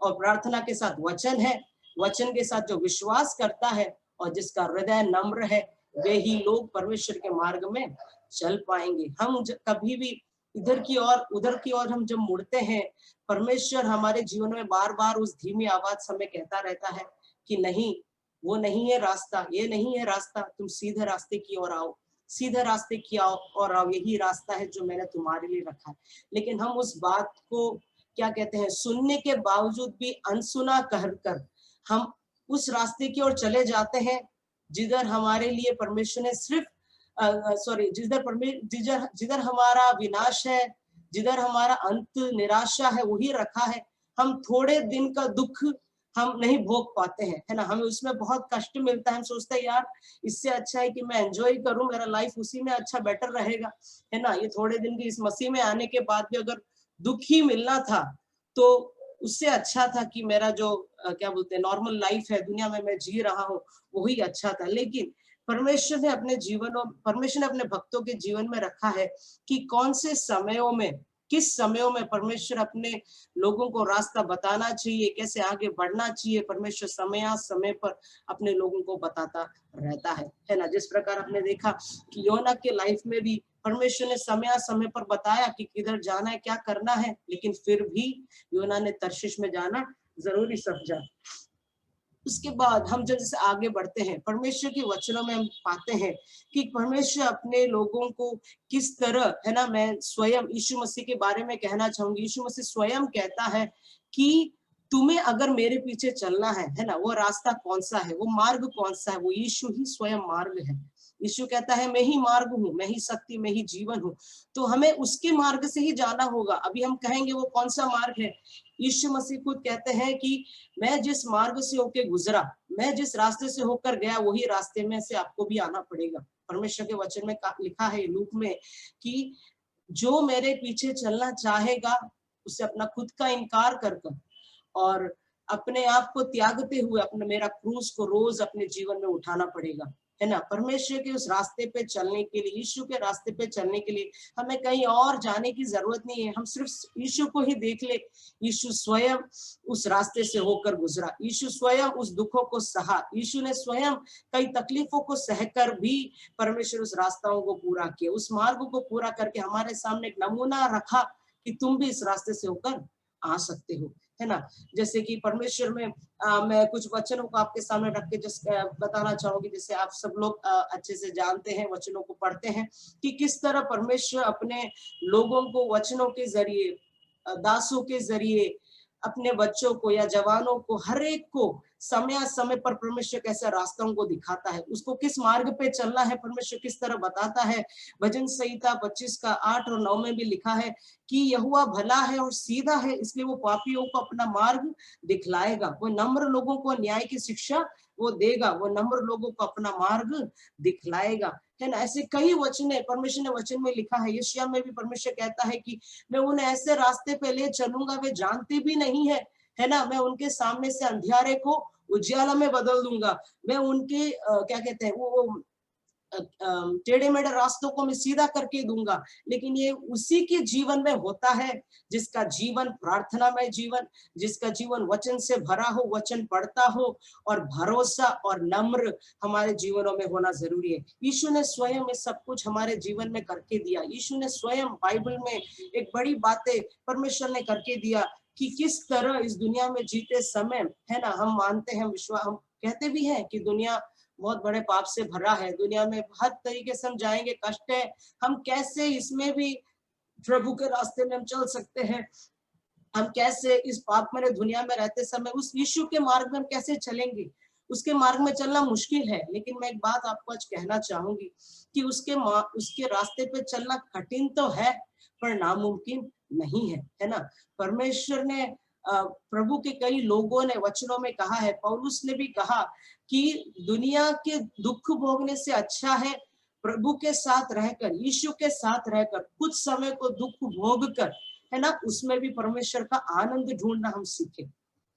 और प्रार्थना के साथ वचन है, वचन के साथ जो विश्वास करता है और जिसका हृदय नम्र है, वे ही लोग परमेश्वर के मार्ग में चल पाएंगे। हम कभी भी इधर की और उधर की ओर हम जब मुड़ते हैं, परमेश्वर हमारे जीवन में बार बार उस धीमी आवाज से हमें कहता रहता है कि नहीं, वो नहीं है रास्ता, ये नहीं है रास्ता, तुम सीधे रास्ते की ओर आओ, सीधे रास्ते की ओर आओ, यही रास्ता है जो मैंने तुम्हारे लिए रखा है। लेकिन हम उस बात को क्या कहते हैं, सुनने के बावजूद भी अनसुना कहकर हम उस रास्ते की ओर चले जाते हैं जिधर हमारे लिए परमेश्वर ने सिर्फ जिधर हमारा विनाश है, जिधर हमारा अंत निराशा है, वही रखा है। हम थोड़े दिन का दुख हम नहीं भोग पाते हैं, है ना, हमें उसमें बहुत कष्ट मिलता है। हम सोचते हैं यार इससे अच्छा है कि मैं एंजॉय करूं, मेरा लाइफ उसी में अच्छा बेटर रहेगा, है ना। ये थोड़े दिन की इस मसीह में आने के बाद भी अगर दुख ही मिलना था, तो उससे अच्छा था कि मेरा जो क्या बोलते हैं नॉर्मल लाइफ है दुनिया में मैं जी रहा हूँ, वही अच्छा था। लेकिन परमेश्वर ने अपने भक्तों के जीवन में रखा है कि कौन से समयों में, किस समयों में परमेश्वर अपने लोगों को रास्ता बताना चाहिए, कैसे आगे बढ़ना चाहिए। परमेश्वर समय पर अपने लोगों को बताता रहता है ना। जिस प्रकार आपने देखा कि योना के लाइफ में भी परमेश्वर ने समय पर बताया कि किधर जाना है, क्या करना है, लेकिन फिर भी योना ने तर्शीश में जाना जरूरी समझा। उसके बाद हम जब जैसे आगे बढ़ते हैं, परमेश्वर के वचनों में हम पाते हैं कि परमेश्वर अपने लोगों को किस तरह, है ना, मैं स्वयं यीशु मसीह के बारे में कहना चाहूंगी। यीशु मसीह स्वयं कहता है कि तुम्हें अगर मेरे पीछे चलना है ना, वो रास्ता कौन सा है, वो मार्ग कौन सा है, वो यीशु ही स्वयं मार्ग है। यीशु कहता है मैं ही मार्ग हूँ, मैं ही सत्य, मैं ही जीवन हूँ। तो हमें उसके मार्ग से ही जाना होगा। अभी हम कहेंगे वो कौन सा मार्ग है, यीशु मसीह खुद कहते हैं कि मैं जिस मार्ग से होके गुजरा, मैं जिस रास्ते से होकर गया, वही रास्ते में से आपको भी आना पड़ेगा। परमेश्वर के वचन में लिखा है लूक में कि जो मेरे पीछे चलना चाहेगा, उसे अपना खुद का इनकार कर और अपने आप को त्यागते हुए अपने मेरा क्रूस को रोज अपने जीवन में उठाना पड़ेगा, है ना। परमेश्वर के उस रास्ते पे चलने के लिए, यीशु के रास्ते पे चलने के लिए हमें कहीं और जाने की जरूरत नहीं है। हम सिर्फ यीशु को ही देख ले। यीशु स्वयं उस रास्ते से होकर गुजरा, यीशु स्वयं उस दुखों को सहा, यीशु ने स्वयं कई तकलीफों को सहकर भी परमेश्वर उस रास्ताओं को पूरा किया, उस मार्ग को पूरा करके हमारे सामने एक नमूना रखा कि तुम भी इस रास्ते से होकर आ सकते हो, है ना। जैसे कि परमेश्वर में मैं कुछ वचनों को आपके सामने रख के बताना चाहूंगी, जैसे आप सब लोग अच्छे से जानते हैं, वचनों को पढ़ते हैं कि किस तरह परमेश्वर अपने लोगों को वचनों के जरिए, दासों के जरिए, अपने बच्चों को या जवानों को, हर एक को समय पर परमेश्वर कैसे रास्तों को दिखाता है, उसको किस मार्ग पे चलना है परमेश्वर किस तरह बताता है। भजन संहिता 25:8 और 9 में भी लिखा है कि यहोवा भला है और सीधा है, इसलिए वो पापियों को अपना मार्ग दिखलाएगा। वो नम्र लोगों को न्याय की शिक्षा वो देगा, वो नम्र लोगों को अपना मार्ग दिखलाएगा, है ना। ऐसे कई वचन परमेश्वर ने वचन में लिखा है। यशायाह में भी परमेश्वर कहता है कि मैं उन्हें ऐसे रास्ते पे ले चलूंगा वे जानते भी नहीं है ना। मैं उनके सामने से अंधियारे को उजियाला में बदल दूंगा। मैं उनके क्या कहते हैं वो टेढ़े मेढ़े रास्तों को मैं सीधा करके दूंगा, लेकिन ये उसी के जीवन में होता है जिसका जीवन प्रार्थनामय जीवन, जिसका जीवन वचन से भरा हो, वचन पढ़ता हो, और भरोसा और नम्र हमारे जीवनों में होना जरूरी है। यीशु ने स्वयं ये सब कुछ हमारे जीवन में करके दिया। यीशु ने स्वयं बाइबल में एक बड़ी बातें परमेश्वर ने करके दिया कि किस तरह इस दुनिया में जीते समय, है ना, हम मानते हैं, विश्वास, हम कहते भी हैं कि दुनिया बहुत बड़े पाप से भरा है, दुनिया में हर तरीके से हम जाएंगे, कष्ट है, हम कैसे इसमें भी प्रभु के रास्ते में हम चल सकते हैं, हम कैसे इस पाप में दुनिया में रहते समय उस यीशु के मार्ग में हम कैसे चलेंगे, उसके मार्ग में चलना मुश्किल है। लेकिन मैं एक बात आपको आज कहना चाहूंगी कि उसके रास्ते पे चलना कठिन तो है पर नामुमकिन नहीं है ना। परमेश्वर ने प्रभु के कई लोगों ने वचनों में कहा है, पौलुस ने भी कहा कि दुनिया के दुख भोगने से अच्छा है प्रभु के साथ रहकर, यीशु के साथ रहकर, कुछ समय को दुख भोग कर, है ना, उसमें भी परमेश्वर का आनंद ढूंढना हम सीखे,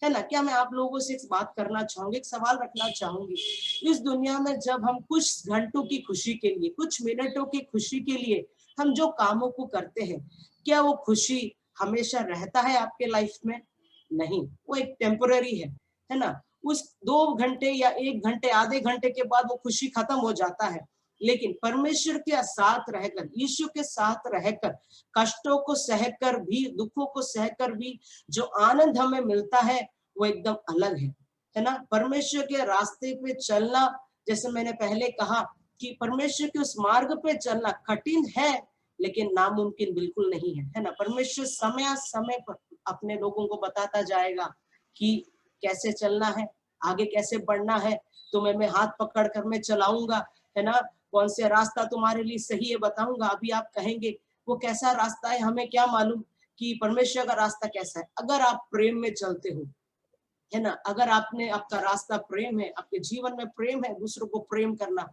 है ना। क्या मैं आप लोगों से एक बात करना चाहूंगी, एक सवाल रखना चाहूंगी, इस दुनिया में जब हम कुछ घंटों की खुशी के लिए, कुछ मिनटों की खुशी के लिए हम जो कामों को करते हैं, क्या वो खुशी हमेशा रहता है आपके लाइफ में? नहीं, वो एक टेम्पररी है ना। उस 2 घंटे या 1 घंटे, आधे घंटे के बाद वो खुशी खत्म हो जाता है। लेकिन परमेश्वर के साथ रहकर, यीशु के साथ रहकर, कष्टों को सहकर भी, दुखों को सहकर भी जो आनंद हमें मिलता है वो एकदम अलग है ना। परमेश्वर के रास्ते पे चलना, जैसे मैंने पहले कहा कि परमेश्वर के उस मार्ग पे चलना कठिन है लेकिन नामुमकिन बिल्कुल नहीं है ना। परमेश्वर समय समय पर अपने लोगों को बताता जाएगा कि कैसे चलना है, आगे कैसे बढ़ना है, तुम्हें मैं हाथ पकड़ कर मैं चलाऊंगा, है ना, कौन से रास्ता तुम्हारे लिए सही है बताऊंगा। अभी आप कहेंगे वो कैसा रास्ता है, हमें क्या मालूम कि परमेश्वर का रास्ता कैसा है। अगर आप प्रेम में चलते हो, है ना, अगर आपका रास्ता प्रेम है, आपके जीवन में प्रेम है, दूसरों को प्रेम करना,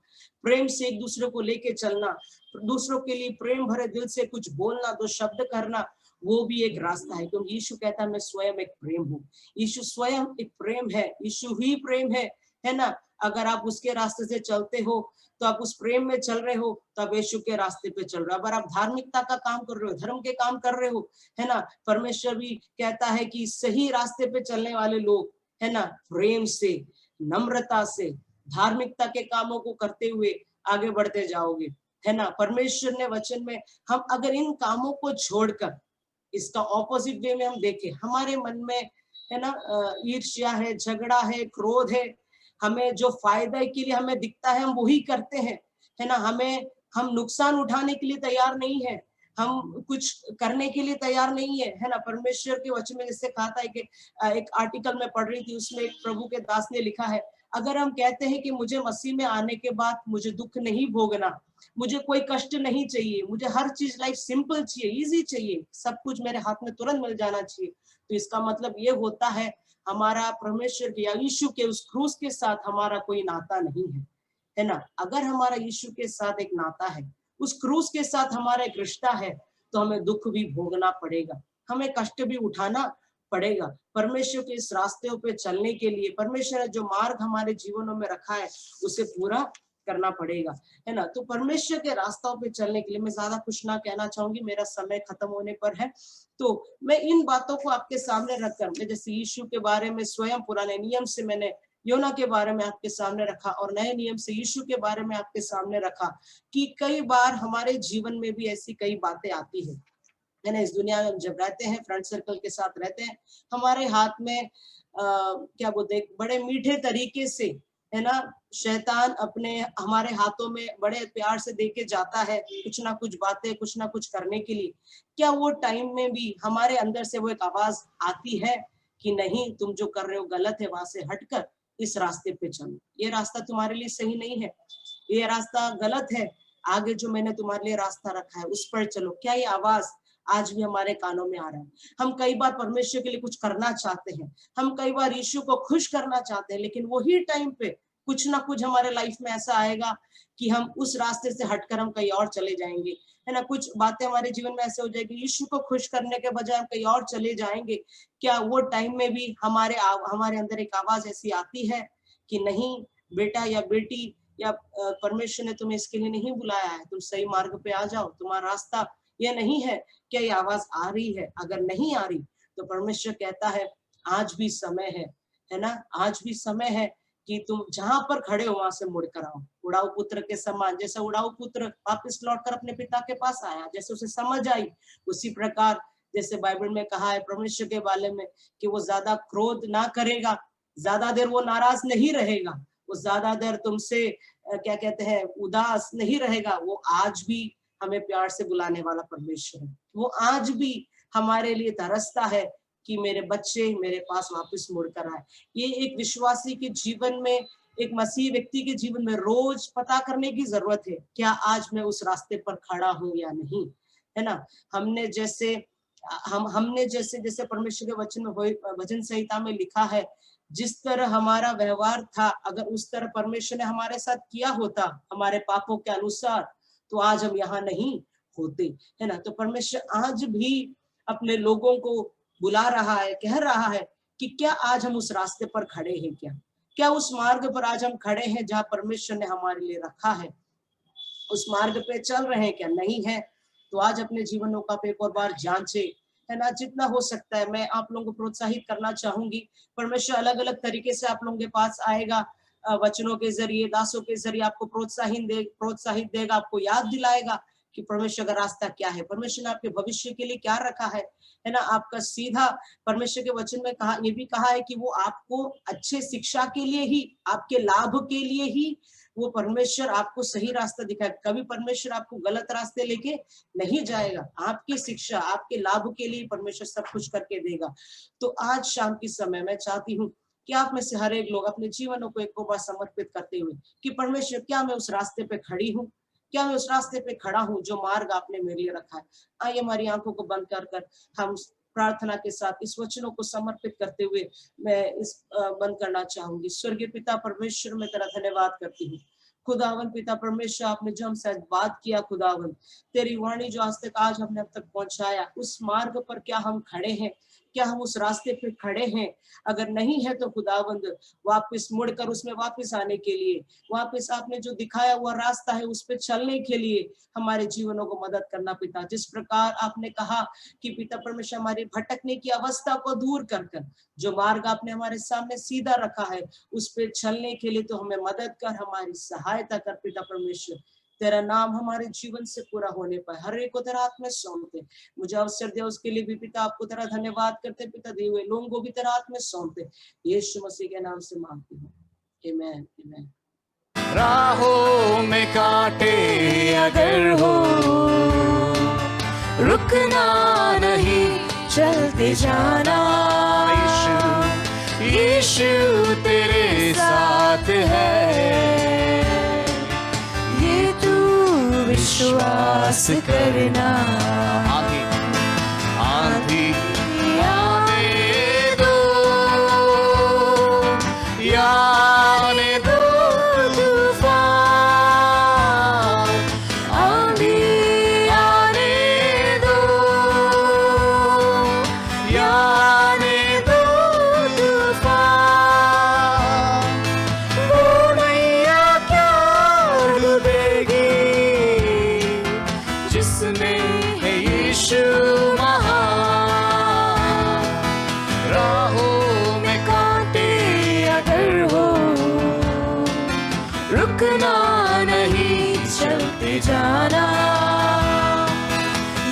प्रेम से एक दूसरे को लेके चलना, दूसरों के लिए प्रेम भरे दिल से कुछ बोलना, 2 शब्द करना, वो भी एक रास्ता है। क्योंकि यीशु कहता है मैं स्वयं एक प्रेम हूँ। यीशु स्वयं एक प्रेम है, यीशु ही प्रेम है ना। अगर आप उसके रास्ते से चलते हो तो आप उस प्रेम में चल रहे हो, तो आप यीशु के रास्ते पे चल रहे हो। अगर आप धार्मिकता का काम कर रहे हो, धर्म के काम कर रहे हो, है ना, परमेश्वर भी कहता है कि सही रास्ते पे चलने वाले लोग, है ना, प्रेम से, नम्रता से, धार्मिकता के कामों को करते हुए आगे बढ़ते जाओगे, है ना। परमेश्वर ने वचन में, हम अगर इन कामों को छोड़कर इसका ऑपोजिट वे में हम देखें, हमारे मन में, है ना, ईर्ष्या है, झगड़ा है, क्रोध है, हमें जो फायदा के लिए हमें दिखता है हम वही करते हैं, है ना। हम नुकसान उठाने के लिए तैयार नहीं है, हम कुछ करने के लिए तैयार नहीं है ना। परमेश्वर के वचन में जैसे कहा था कि एक आर्टिकल में पढ़ रही थी, उसमें एक प्रभु के दास ने लिखा है, अगर हम कहते हैं कि मुझे मसीह में आने के बाद मुझे दुख नहीं भोगना, मुझे कोई कष्ट नहीं चाहिए, मुझे हर चीज लाइफ सिंपल चाहिए, इजी चाहिए, सब कुछ मेरे हाथ में तुरंत मिल जाना चाहिए, तो इसका मतलब ये होता है हमारा परमेश्वर के या यीशु के उस क्रूस के साथ हमारा कोई नाता नहीं है ना। अगर हमारा यीशु के साथ एक नाता है, उस क्रूस के साथ हमारा एक रिश्ता है, तो हमें दुख भी भोगना पड़ेगा, हमें कष्ट भी उठाना पड़ेगा। परमेश्वर के इस रास्ते पे चलने के लिए परमेश्वर ने जो मार्ग हमारे जीवनों में रखा है उसे पूरा करना पड़ेगा, है ना। तो परमेश्वर के रास्तों पे चलने के लिए मैं ज्यादा कुछ ना कहना चाहूंगी, मेरा समय खत्म होने पर है। तो मैं इन बातों को आपके सामने रखकर, मैं जैसे यीशु के बारे में स्वयं पुराने नियम से मैंने योना के बारे में आपके सामने रखा और नए नियम से यीशु के बारे में आपके सामने रखा कि कई बार हमारे जीवन में भी ऐसी कई बातें आती है ना। इस दुनिया में जब रहते हैं, फ्रेंड सर्कल के साथ रहते हैं, हमारे हाथ में क्या बोलते, बड़े मीठे तरीके से, है ना, शैतान अपने हमारे हाथों में बड़े प्यार से देके जाता है कुछ ना कुछ बातें, कुछ ना कुछ करने के लिए। क्या वो टाइम में भी हमारे अंदर से वो एक आवाज आती है कि नहीं, तुम जो कर रहे हो गलत है, वहां से हटकर इस रास्ते पे चलो, ये रास्ता तुम्हारे लिए सही नहीं है, ये रास्ता गलत है, आगे जो मैंने तुम्हारे लिए रास्ता रखा है उस पर चलो। क्या ये आवाज आज भी हमारे कानों में आ रहा है? हम कई बार परमेश्वर के लिए कुछ करना चाहते हैं, हम कई बार यीशु को खुश करना चाहते हैं, लेकिन वही टाइम पे कुछ ना कुछ हमारे लाइफ में ऐसा आएगा कि हम उस रास्ते से हटकर हम कहीं और चले जाएंगे, है ना। कुछ बातें हमारे जीवन में ऐसे हो जाएगी, यीशु को खुश करने के बजाय हम कहीं और चले जाएंगे। क्या वो टाइम में भी हमारे अंदर एक आवाज ऐसी आती है कि नहीं बेटा या बेटी, या परमेश्वर ने तुम्हें इसके लिए नहीं बुलाया है, तुम सही मार्ग पे आ जाओ, तुम्हारा रास्ता ये नहीं है। क्या ये आवाज आ रही है? अगर नहीं आ रही तो परमेश्वर कहता है आज भी समय है ना, आज भी समय है कि तुम जहां पर खड़े हो वहां से मुड़ कर आओ। उड़ाऊ पुत्र के समान, जैसे उड़ाऊ पुत्र वापस लौटकर अपने पिता के पास आया, जैसे उसे समझ आई, उसी प्रकार जैसे बाइबल में कहा है परमेश्वर के बारे में कि वो ज्यादा क्रोध ना करेगा, ज्यादा देर वो नाराज नहीं रहेगा, वो ज्यादा देर तुमसे क्या कहते हैं उदास नहीं रहेगा। वो आज भी हमें प्यार से बुलाने वाला परमेश्वर है। वो आज भी हमारे लिए तरसता है कि मेरे बच्चे मेरे पास वापस मुड़कर आए। ये एक विश्वासी के जीवन में, एक मसीह व्यक्ति के जीवन में रोज पता करने की जरूरत है, क्या आज मैं उस रास्ते पर खड़ा हूं या नहीं, है ना। हमने जैसे जैसे परमेश्वर के वचन में भजन संहिता में लिखा है, जिस तरह हमारा व्यवहार था, अगर उस तरह परमेश्वर ने हमारे साथ किया होता हमारे पापों के अनुसार, तो आज हम यहाँ नहीं होते, है ना। तो परमेश्वर आज भी अपने लोगों को बुला रहा है, कह रहा है कि क्या आज हम उस रास्ते पर खड़े हैं, क्या उस मार्ग पर आज हम खड़े हैं जहाँ परमेश्वर ने हमारे लिए रखा है, उस मार्ग पे चल रहे हैं क्या। नहीं है तो आज अपने जीवनों का एक और बार जांचे, है ना। जितना हो सकता है मैं आप लोगों को प्रोत्साहित करना चाहूंगी। परमेश्वर अलग अलग तरीके से आप लोगों के पास आएगा, वचनों के जरिए, दासों के जरिए आपको प्रोत्साहित देगा, आपको याद दिलाएगा कि परमेश्वर का रास्ता क्या है, परमेश्वर ने आपके भविष्य के लिए क्या रखा है ना। आपका सीधा परमेश्वर के वचन में कहा, ये भी कहा है कि वो आपको अच्छे शिक्षा के लिए ही, आपके लाभ के लिए ही वो परमेश्वर आपको सही रास्ता दिखाए। कभी परमेश्वर आपको गलत रास्ते लेके नहीं जाएगा, आपकी शिक्षा आपके लाभ के लिए परमेश्वर सब कुछ करके देगा। तो आज शाम के समय मैं चाहती हूँ कि आप में से हर एक लोग अपने जीवनों को एक बार समर्पित करते हुए कि परमेश्वर क्या मैं उस रास्ते पे खड़ी हूँ, क्या मैं उस रास्ते पे खड़ा हूँ जो मार्ग आपने मेरे लिए रखा है। आइए हमारी आंखों को बंद कर हम प्रार्थना के साथ इस वचनों को समर्पित करते हुए मैं इस बंद करना चाहूंगी। स्वर्गीय पिता परमेश्वर, मैं तेरा धन्यवाद करती हूँ। खुदावन पिता परमेश्वर, आपने जो हमसे बात किया खुदावन, तेरी वाणी जो आज हमने अब तक पहुंचाया, उस मार्ग पर क्या हम खड़े हैं, क्या हम उस रास्ते पे खड़े हैं। अगर नहीं है तो खुदावंद वापस मुड़कर उसमें वापस आने के लिए, वापस आपने जो दिखाया हुआ रास्ता है उस पे चलने के लिए हमारे जीवनों को मदद करना पिता। जिस प्रकार आपने कहा कि पिता परमेश्वर हमारे भटकने की अवस्था को दूर कर जो मार्ग आपने हमारे सामने सीधा रखा है उस पे चलने के लिए तो हमें मदद कर, हमारी सहायता कर पिता परमेश्वर। तेरा नाम हमारे जीवन से पूरा होने पर हर एक को तेरा हाथ में सौंपते, मुझे अवसर दिया उसके लिए भी पिता आपको तेरा धन्यवाद करते पिता। दिए हुए लोगों को भी तेरा हाथ में सौंपते, यीशु मसीह के नाम से मांगती हूँ, आमीन आमीन। राहों में कांटे अगर हो, रुकना नहीं, चलते जाना। यीशु तेरे साथ है, ये तू विश्वास करना। आंधी आंधी आने दो, आने दो तूफान, आंधी आने दो, आने दो तूफान। वो नैया क्या डूबेगी जिसमें है यीशु महान। राहों में कांटे अगर हो, रुकना नहीं, चलते जाना।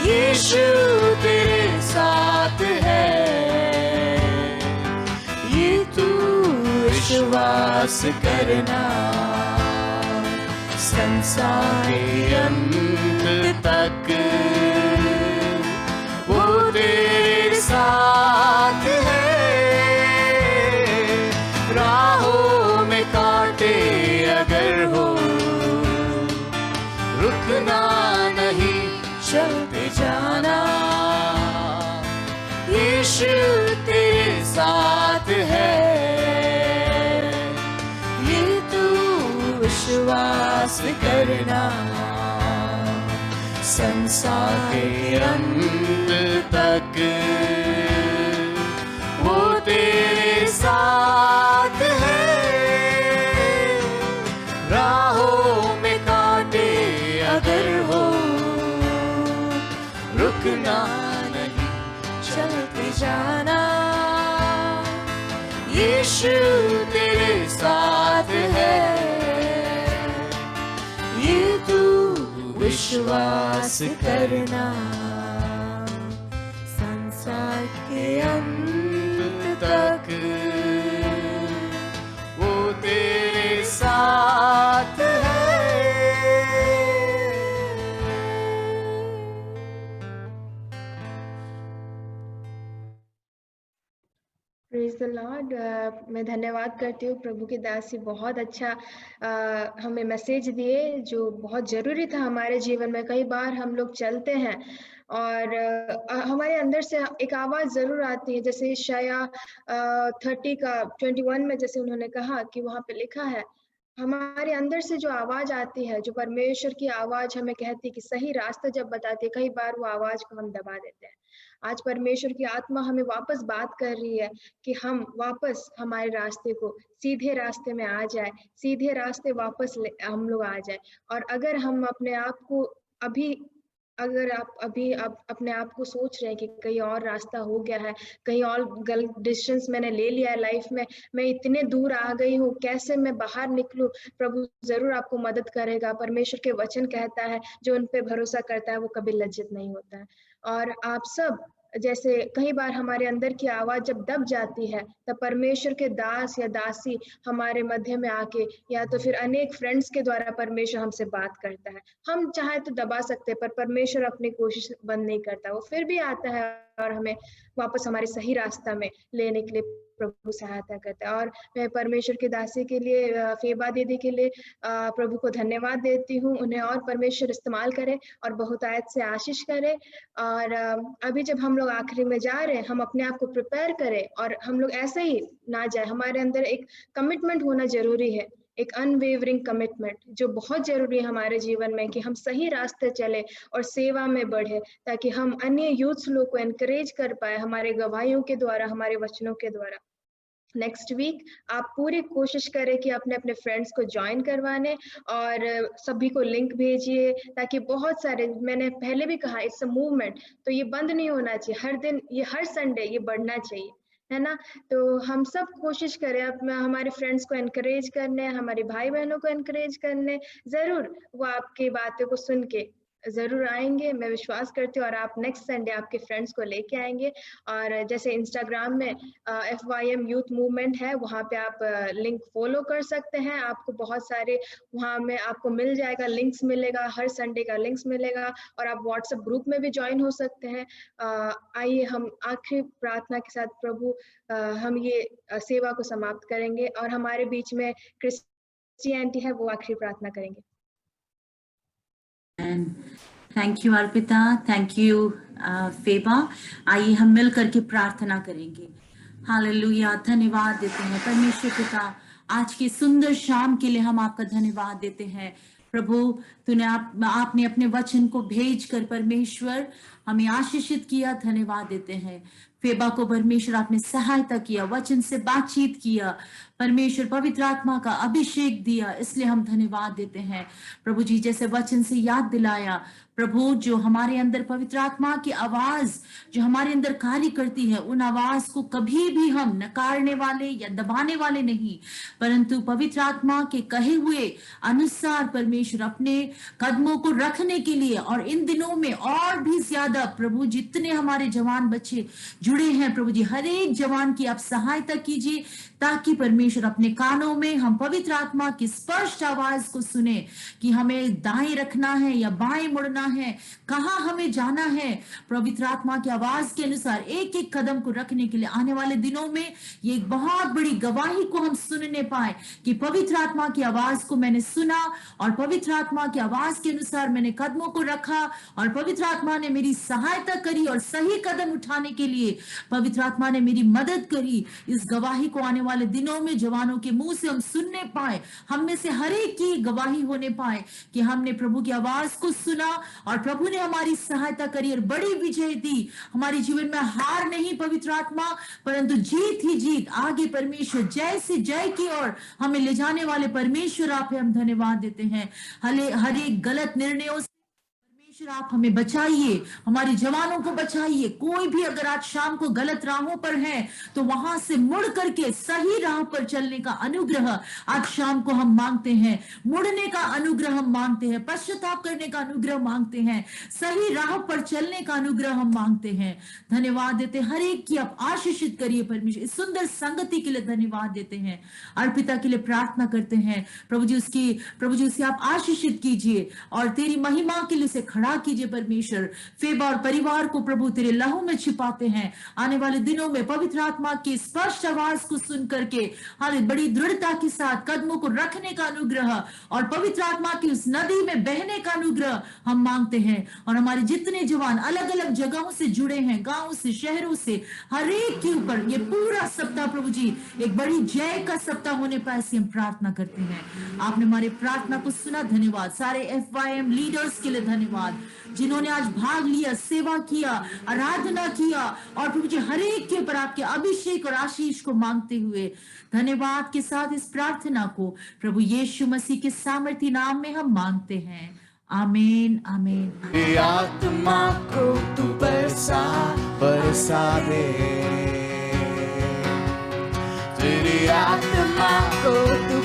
यीशु तेरे साथ है, ये तू विश्वास करना। संसार के अंत तक वो तेरे साथ है। राहों में कांटे अगर हो, रुकना नहीं, चलते जाना। यीशु तेरे साथ है, ये तू विश्वास करना। संसार के अंत तक वो तेरे साथ है। राहों रुकना नहीं, चलते जाना। यीशु तेरे साथ है, ये तू विश्वास करना। संसार के अंत तक वो तेरे साथ है। Praise the Lord. मैं धन्यवाद करती हूँ प्रभु की दासी, बहुत अच्छा हमें मैसेज दिए जो बहुत ज़रूरी था हमारे जीवन में। कई बार हम लोग चलते हैं और हमारे अंदर से एक आवाज़ ज़रूर आती है, जैसे यशायाह 30:21 में जैसे उन्होंने कहा कि वहाँ पे लिखा है, हमारे अंदर से जो आवाज़ आती है, जो परमेश्वर की आवाज़ हमें कहती है कि सही रास्ता जब बताती है, कई बार वो आवाज़ को हम दबा देते हैं। आज परमेश्वर की आत्मा हमें वापस बात कर रही है कि हम वापस हमारे रास्ते को सीधे रास्ते में आ जाए, सीधे रास्ते वापस हम लोग आ जाए। और अगर हम अपने आप को अगर आप अपने आप को सोच रहे हैं कि कहीं और रास्ता हो गया है, कहीं और गलत डिसीजंस मैंने ले लिया है लाइफ में, मैं इतने दूर आ गई हूँ, कैसे मैं बाहर निकलूं, प्रभु जरूर आपको मदद करेगा। परमेश्वर के वचन कहता है, जो उन पे भरोसा करता है वो कभी लज्जित नहीं होता है। और आप सब जैसे कई बार हमारे अंदर की आवाज जब दब जाती है, तब परमेश्वर के दास या दासी हमारे मध्य में आके या तो फिर अनेक फ्रेंड्स के द्वारा परमेश्वर हमसे बात करता है। हम चाहे तो दबा सकते हैं, पर परमेश्वर अपनी कोशिश बंद नहीं करता, वो फिर भी आता है और हमें वापस हमारे सही रास्ता में लेने के लिए प्रभु सहायता करता है। और मैं परमेश्वर की दासी के लिए, फेबा दीदी के लिए प्रभु को धन्यवाद देती हूँ। उन्हें और परमेश्वर इस्तेमाल करे और बहुतायत से आशीष करे। और अभी जब हम लोग आखिरी में जा रहे हैं, हम अपने आप को प्रिपेयर करें और हम लोग ऐसे ही ना जाए। हमारे अंदर एक कमिटमेंट होना जरूरी है, एक अनवेवरिंग कमिटमेंट जो बहुत जरूरी है हमारे जीवन में, कि हम सही रास्ते चले और सेवा में बढ़े, ताकि हम अन्य यूथ्स लोग को एनकरेज कर पाए हमारे गवाहियों के द्वारा, हमारे वचनों के द्वारा। नेक्स्ट वीक आप पूरी कोशिश करें कि अपने अपने फ्रेंड्स को ज्वाइन करवाने और सभी को लिंक भेजिए, ताकि बहुत सारे, मैंने पहले भी कहा, इट्स अ मूवमेंट, तो ये बंद नहीं होना चाहिए। हर दिन, ये हर संडे ये बढ़ना चाहिए, है ना। तो हम सब कोशिश करें अपने हमारे फ्रेंड्स को एनकरेज करने, हमारे भाई बहनों को एनकरेज करने। जरूर वो आपकी बातों को सुन के जरूर आएंगे, मैं विश्वास करती हूँ। और आप नेक्स्ट संडे आपके फ्रेंड्स को लेके आएंगे। और जैसे इंस्टाग्राम में FYM यूथ मूवमेंट है, वहाँ पे आप लिंक फॉलो कर सकते हैं। आपको बहुत सारे वहाँ में आपको मिल जाएगा, लिंक्स मिलेगा, हर संडे का लिंक्स मिलेगा। और आप व्हाट्सएप ग्रुप में भी ज्वाइन हो सकते हैं। आइए हम आखिरी प्रार्थना के साथ प्रभु हम ये सेवा को समाप्त करेंगे, और हमारे बीच में क्रिस्टी आंटी है, वो आखिरी प्रार्थना करेंगे। Thank you Arpita, thank you faba. आइए हम मिल करके प्रार्थना करेंगे। हालेलुया, धन्यवाद देते हैं परमेश्वर पिता, आज की सुंदर शाम के लिए हम आपका धन्यवाद देते हैं प्रभु। आपने अपने वचन को भेजकर परमेश्वर हमें आशीषित किया, धन्यवाद देते हैं। फेबा को परमेश्वर आपने सहायता किया, वचन से बातचीत किया, परमेश्वर पवित्र आत्मा का अभिषेक दिया, इसलिए हम धन्यवाद देते हैं प्रभु जी। जैसे वचन से याद दिलाया प्रभु, जो हमारे अंदर पवित्र आत्मा की आवाज जो हमारे अंदर कार्य करती है, उन आवाज को कभी भी हम नकारने वाले या दबाने वाले नहीं, परंतु पवित्र आत्मा के कहे हुए अनुसार परमेश्वर अपने कदमों को रखने के लिए, और इन दिनों में और भी ज्यादा प्रभु, जितने हमारे जवान बच्चे जुड़े हैं प्रभु जी, हर एक जवान की आप सहायता कीजिए, ताकि परमेश्वर अपने कानों में हम पवित्र आत्मा की स्पष्ट आवाज को सुने कि हमें दाएं रखना है या बाएं मुड़ना है, कहां हमें जाना है। पवित्र आत्मा की आवाज के अनुसार एक एक कदम को रखने के लिए आने वाले दिनों में ये एक बहुत बड़ी गवाही को हम सुनने पाए कि पवित्र आत्मा की आवाज को मैंने सुना और पवित्र आत्मा की आवाज के अनुसार मैंने कदमों को रखा और पवित्र आत्मा ने मेरी सहायता करी और सही कदम उठाने के लिए पवित्र आत्मा ने मेरी मदद करी। इस गवाही को आने वाले दिनों में जवानों के मुंह से हम सुनने पाए, हम में से हर एक की गवाही होने पाए कि हमने प्रभु की आवाज को सुना और प्रभु ने हमारी सहायता करी और बड़ी विजय दी। हमारे जीवन में हार नहीं पवित्र आत्मा, परंतु जीत ही जीत। आगे परमेश्वर जय से जय की ओर हमें ले जाने वाले परमेश्वर आप है, हम धन्यवाद देते हैं। हर एक गलत निर्णयों से परमेश्वर आप हमें बचाइए, हमारे जवानों को बचाइए। कोई भी अगर आज शाम को गलत राहों पर है तो वहां से मुड़ करके सही राह पर चलने का अनुग्रह आज शाम को हम मांगते हैं। मुड़ने का अनुग्रह हम मांगते हैं, पश्चाताप करने का अनुग्रह मांगते हैं, सही राह पर चलने का अनुग्रह हम मांगते हैं। धन्यवाद देते हर एक की आप आशीषित करिए परमेश्वर। इस सुंदर संगति के लिए धन्यवाद देते हैं। अर्पिता के लिए प्रार्थना करते हैं प्रभु जी, उसकी आप आशीषित कीजिए और तेरी महिमा के लिए उसे खड़ा कीजिए परमेश्वर। फेबा और परिवार को प्रभु तेरे लहू में छिपाते हैं। आने वाले दिनों में पवित्र आत्मा की स्पष्ट आवाज को सुन करके बड़ी दृढ़ता के साथ कदमों को रखने का अनुग्रह और पवित्र आत्मा की उस नदी में बहने का अनुग्रह हम मांगते हैं। और हमारे जितने जवान अलग अलग जगहों से जुड़े हैं, गांवों से, शहरों से, हर एक के ऊपर ये पूरा सप्ताह प्रभु जी एक बड़ी जय का सप्ताह होने पर ऐसी हम प्रार्थना करते हैं। आपने हमारे प्रार्थना को सुना, धन्यवाद। सारे FYM लीडर्स के लिए धन्यवाद जिन्होंने आज भाग लिया, सेवा किया, आराधना किया और प्रभु जी हर एक के ऊपर आपके अभिषेक और आशीष को मांगते हुए धन्यवाद के साथ इस प्रार्थना को प्रभु यीशु मसीह के सामर्थी नाम में हम मांगते हैं। आमीन, आमीन। तेरी आत्मा को तू बरसा दे, तेरी आत्मा को तू